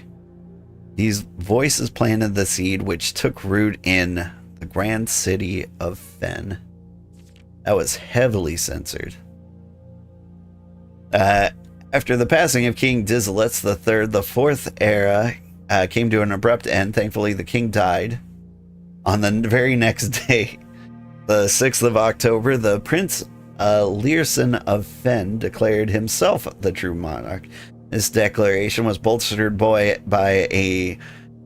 These voices planted the seed which took root in the grand city of Fen. That was heavily censored. After the passing of King Desolates III, the Fourth Era came to an abrupt end. Thankfully, the king died. On the very next day, the 6th of October, the Prince Learson of Fen declared himself the true monarch. This declaration was bolstered by a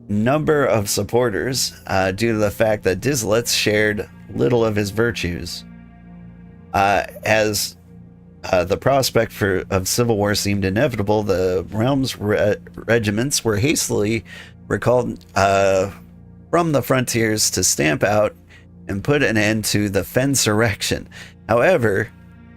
number of supporters due to the fact that Desolates shared little of his virtues. As the prospect of civil war seemed inevitable, the realm's regiments were hastily recalled from the frontiers to stamp out and put an end to the Fensurrection. However,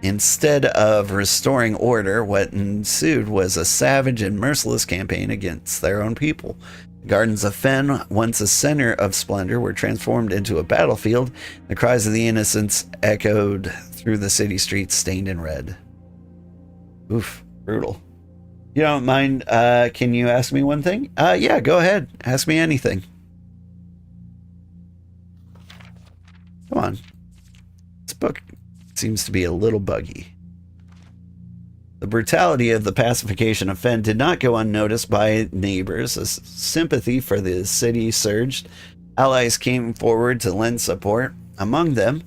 instead of restoring order, what ensued was a savage and merciless campaign against their own people. The gardens of Fen, once a center of splendor, were transformed into a battlefield. The cries of the innocents echoed through the city streets stained in red. Oof, brutal. You don't mind, can you ask me one thing? Yeah, go ahead. Ask me anything. Come on. This book seems to be a little buggy. The brutality of the pacification of Fen did not go unnoticed by neighbors. As sympathy for the city surged, allies came forward to lend support. Among them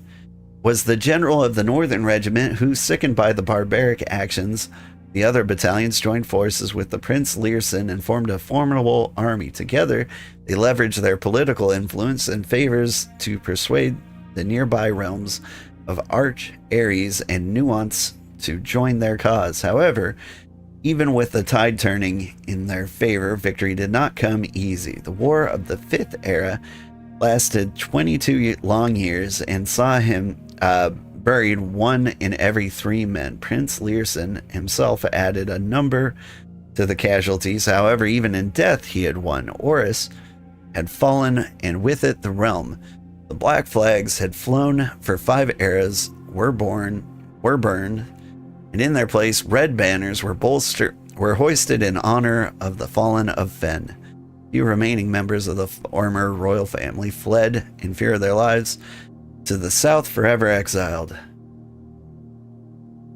was the general of the Northern Regiment, who, sickened by the barbaric actions, the other battalions joined forces with the Prince Learson and formed a formidable army. Together, they leveraged their political influence and favors to persuade the nearby realms of Arch, Ares, and Nuance to join their cause. However, even with the tide turning in their favor, victory did not come easy. The War of the Fifth Era lasted 22 long years and saw him buried 1 in every 3 men. Prince Learson himself added a number to the casualties. However, even in death he had won. Oris had fallen, and with it the realm. The black flags had flown for 5 eras, were burned, and in their place, red banners were hoisted in honor of the fallen of Fen. Few remaining members of the former royal family fled in fear of their lives to the south, forever exiled.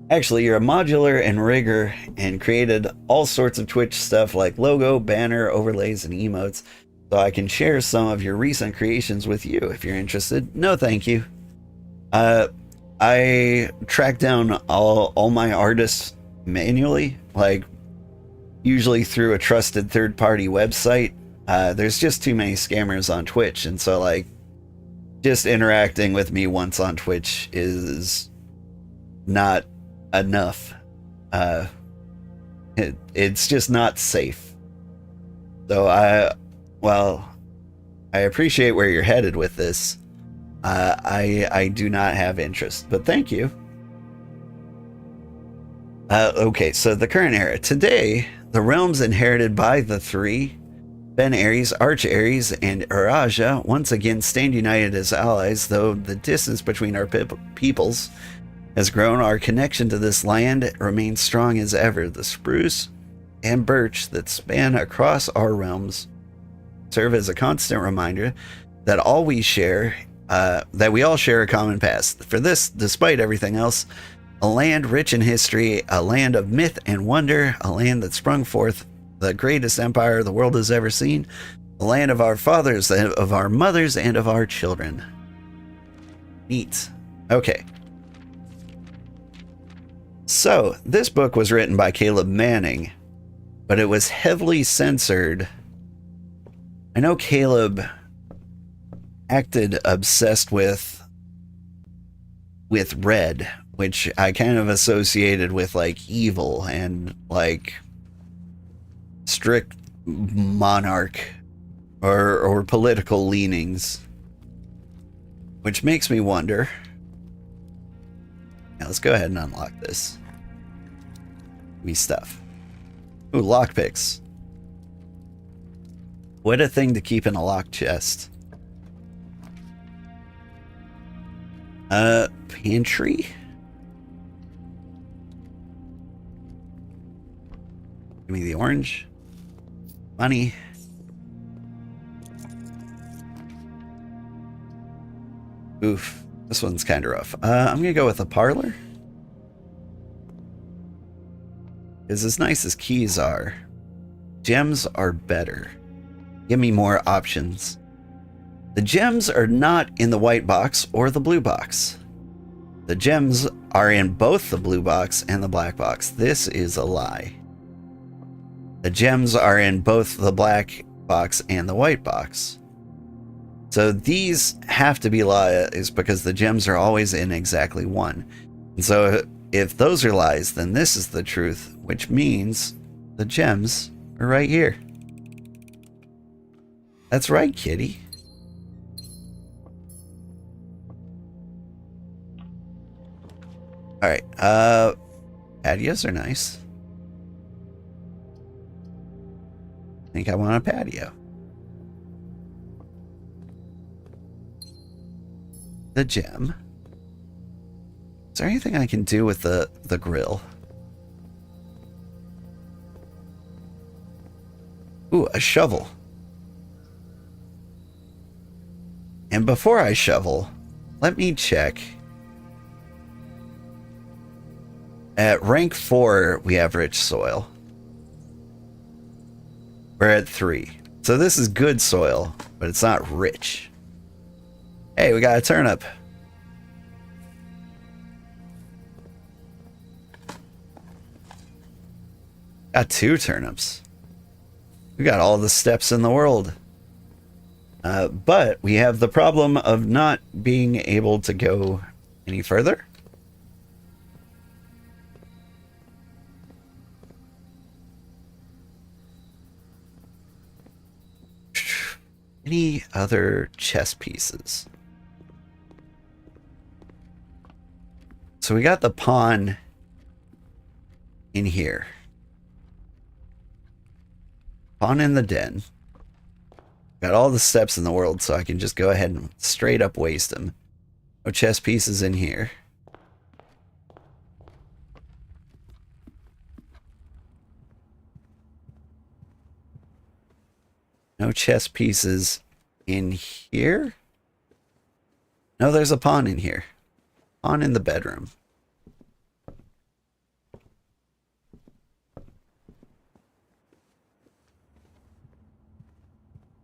Actually, you're a modular and rigger and created all sorts of Twitch stuff like logo, banner, overlays, and emotes. So I can share some of your recent creations with you if you're interested. No, thank you. I track down all my artists manually, like usually through a trusted third-party website. There's just too many scammers on Twitch, and so like just interacting with me once on Twitch is not enough. It's just not safe. So I appreciate where you're headed with this. I do not have interest, but thank you. Okay, so the current era. Today, the realms inherited by the three, Ben Ares, Arch Ares, and Uraja, once again stand united as allies, though the distance between our peoples has grown. Our connection to this land remains strong as ever. The spruce and birch that span across our realms serve as a constant reminder that we all share a common past. For this, despite everything else, a land rich in history, a land of myth and wonder, a land that sprung forth the greatest empire the world has ever seen, a land of our fathers, of our mothers, and of our children. Neat. Okay. So, this book was written by Caleb Manning, but it was heavily censored. I know Caleb acted obsessed with red, which I kind of associated with like evil and like strict monarch or political leanings, which makes me wonder. Now let's go ahead and unlock this. Give me stuff. Ooh, lockpicks. What a thing to keep in a locked chest. Pantry? Give me the orange. Money. Oof. This one's kind of rough. I'm gonna go with a parlor. Because as nice as keys are, gems are better. Give me more options. The gems are not in the white box or the blue box. The gems are in both the blue box and the black box. This is a lie. The gems are in both the black box and the white box. So these have to be lies because the gems are always in exactly one. And so if those are lies, then this is the truth, which means the gems are right here. That's right, kitty. All right, patios are nice. I think I want a patio. The gem. Is there anything I can do with the grill? Ooh, a shovel. And before I shovel, let me check. At rank 4, we have rich soil. We're at 3. So this is good soil, but it's not rich. Hey, we got a turnip. Got 2 turnips. We got all the steps in the world. But we have the problem of not being able to go any further. Any other chess pieces? So we got the pawn in here. Pawn in the den. Got all the steps in the world, so I can just go ahead and straight up waste them. No chess pieces in here. No chess pieces in here? No, there's a pawn in here. Pawn in the bedroom.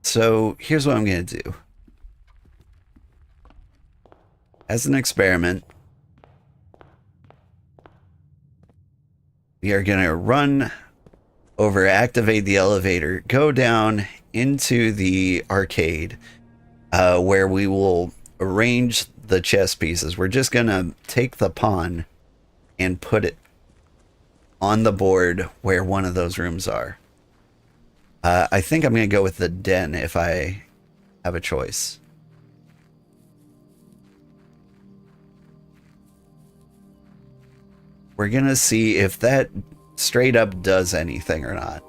So here's what I'm going to do. As an experiment, we are going to run over, activate the elevator, go down into the arcade, where we will arrange the chess pieces. We're just going to take the pawn and put it on the board where one of those rooms are. I think I'm going to go with the den if I have a choice. We're going to see if that straight up does anything or not.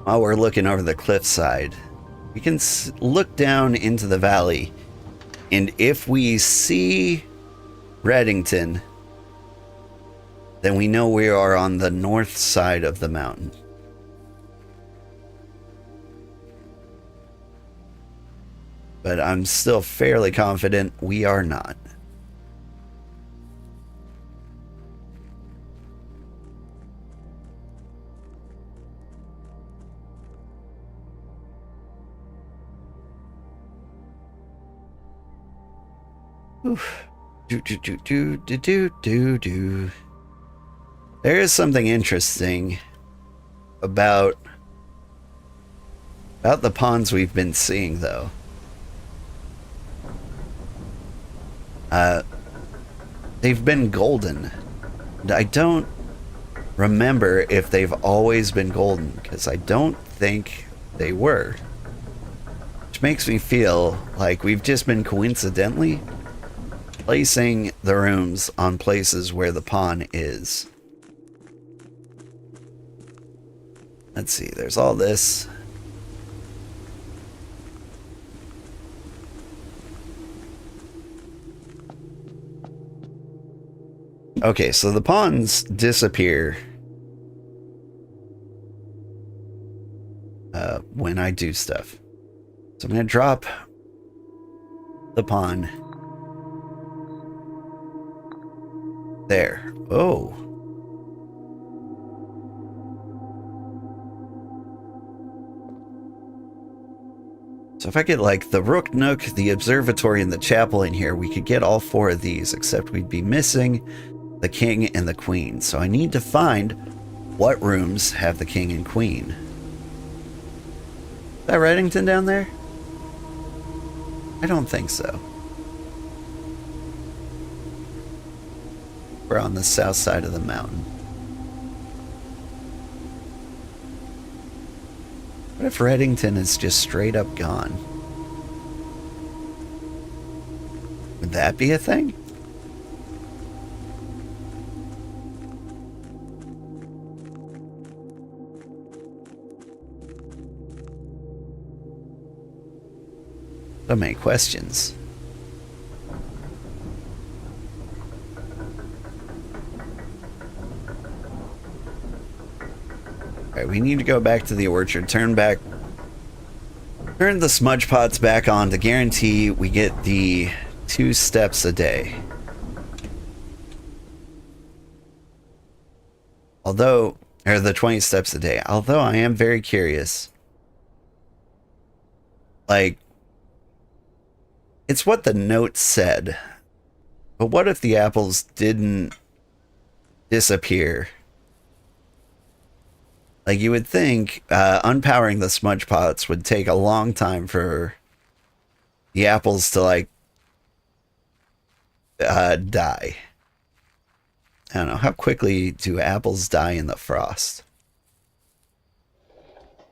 While we're looking over the cliffside, we can look down into the valley, and if we see Reddington, then we know we are on the north side of the mountain. But I'm still fairly confident we are not. Oof. There is something interesting about the pawns we've been seeing, though. They've been golden. And I don't remember if they've always been golden, because I don't think they were. Which makes me feel like we've just been coincidentally placing the rooms on places where the pawn is. Let's see, there's all this. Okay, so the pawns disappear when I do stuff. So I'm going to drop the pawn there. Oh. So if I get like the Rook Nook, the observatory, and the chapel in here, we could get all four of these, except we'd be missing the king and the queen. So I need to find what rooms have the king and queen. Is that Reddington down there? I don't think so. We're on the south side of the mountain. What if Reddington is just straight up gone? Would that be a thing? So many questions. Alright, we need to go back to the orchard, turn the smudge pots back on to guarantee we get the 2 steps a day. Although, or the 20 steps a day. Although I am very curious. Like, it's what the note said. But what if the apples didn't disappear? Like, you would think unpowering the smudge pots would take a long time for the apples to, like, die. I don't know. How quickly do apples die in the frost?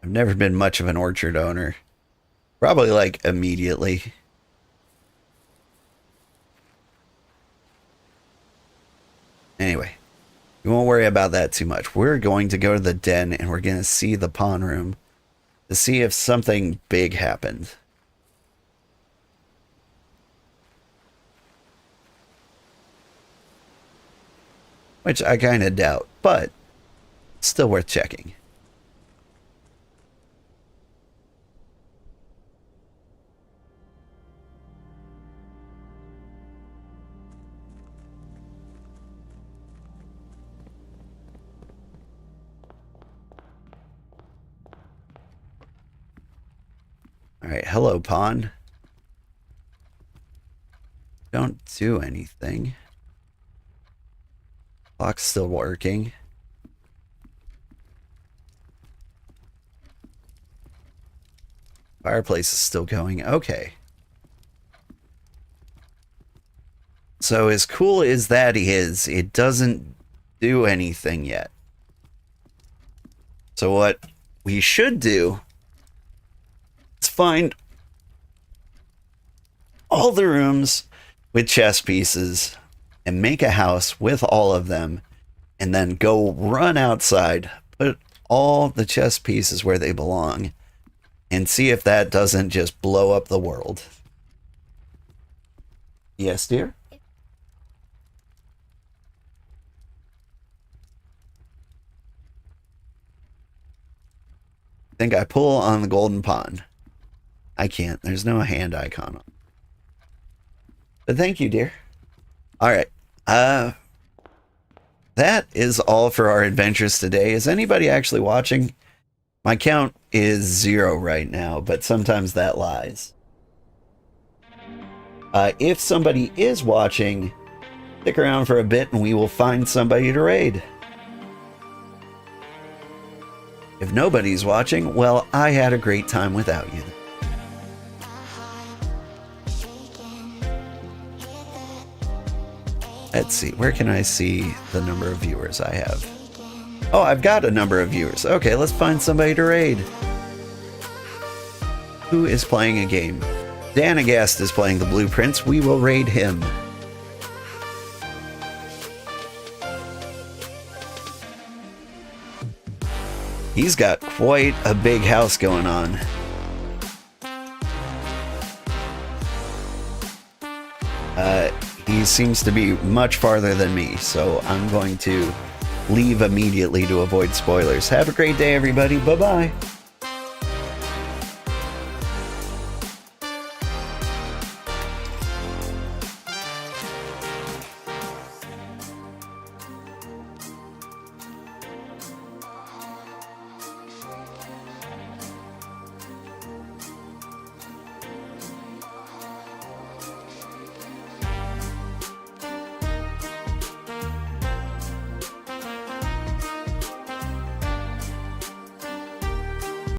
I've never been much of an orchard owner. Probably like immediately. Anyway, we won't worry about that too much. We're going to go to the den and we're going to see the pawn room to see if something big happened. Which I kind of doubt, but still worth checking. All right, hello, pawn. Don't do anything. Clock's still working. Fireplace is still going. Okay. So as cool as that is, it doesn't do anything yet. So what we should do is find all the rooms with chess pieces and make a house with all of them, and then go run outside, put all the chess pieces where they belong, and see if that doesn't just blow up the world. Yes, dear? I think I pull on the golden pawn. I can't. There's no hand icon on. But thank you, dear. All right. That is all for our adventures today. Is anybody actually watching? My count is 0 right now, but sometimes that lies. If somebody is watching, stick around for a bit and we will find somebody to raid. If nobody's watching, well, I had a great time without you. Let's see, where can I see the number of viewers I have? Oh, I've got a number of viewers. Okay, let's find somebody to raid. Who is playing a game? Danagast is playing the Blueprints. We will raid him. He's got quite a big house going on. He seems to be much farther than me, so I'm going to leave immediately to avoid spoilers. Have a great day, everybody. Bye-bye.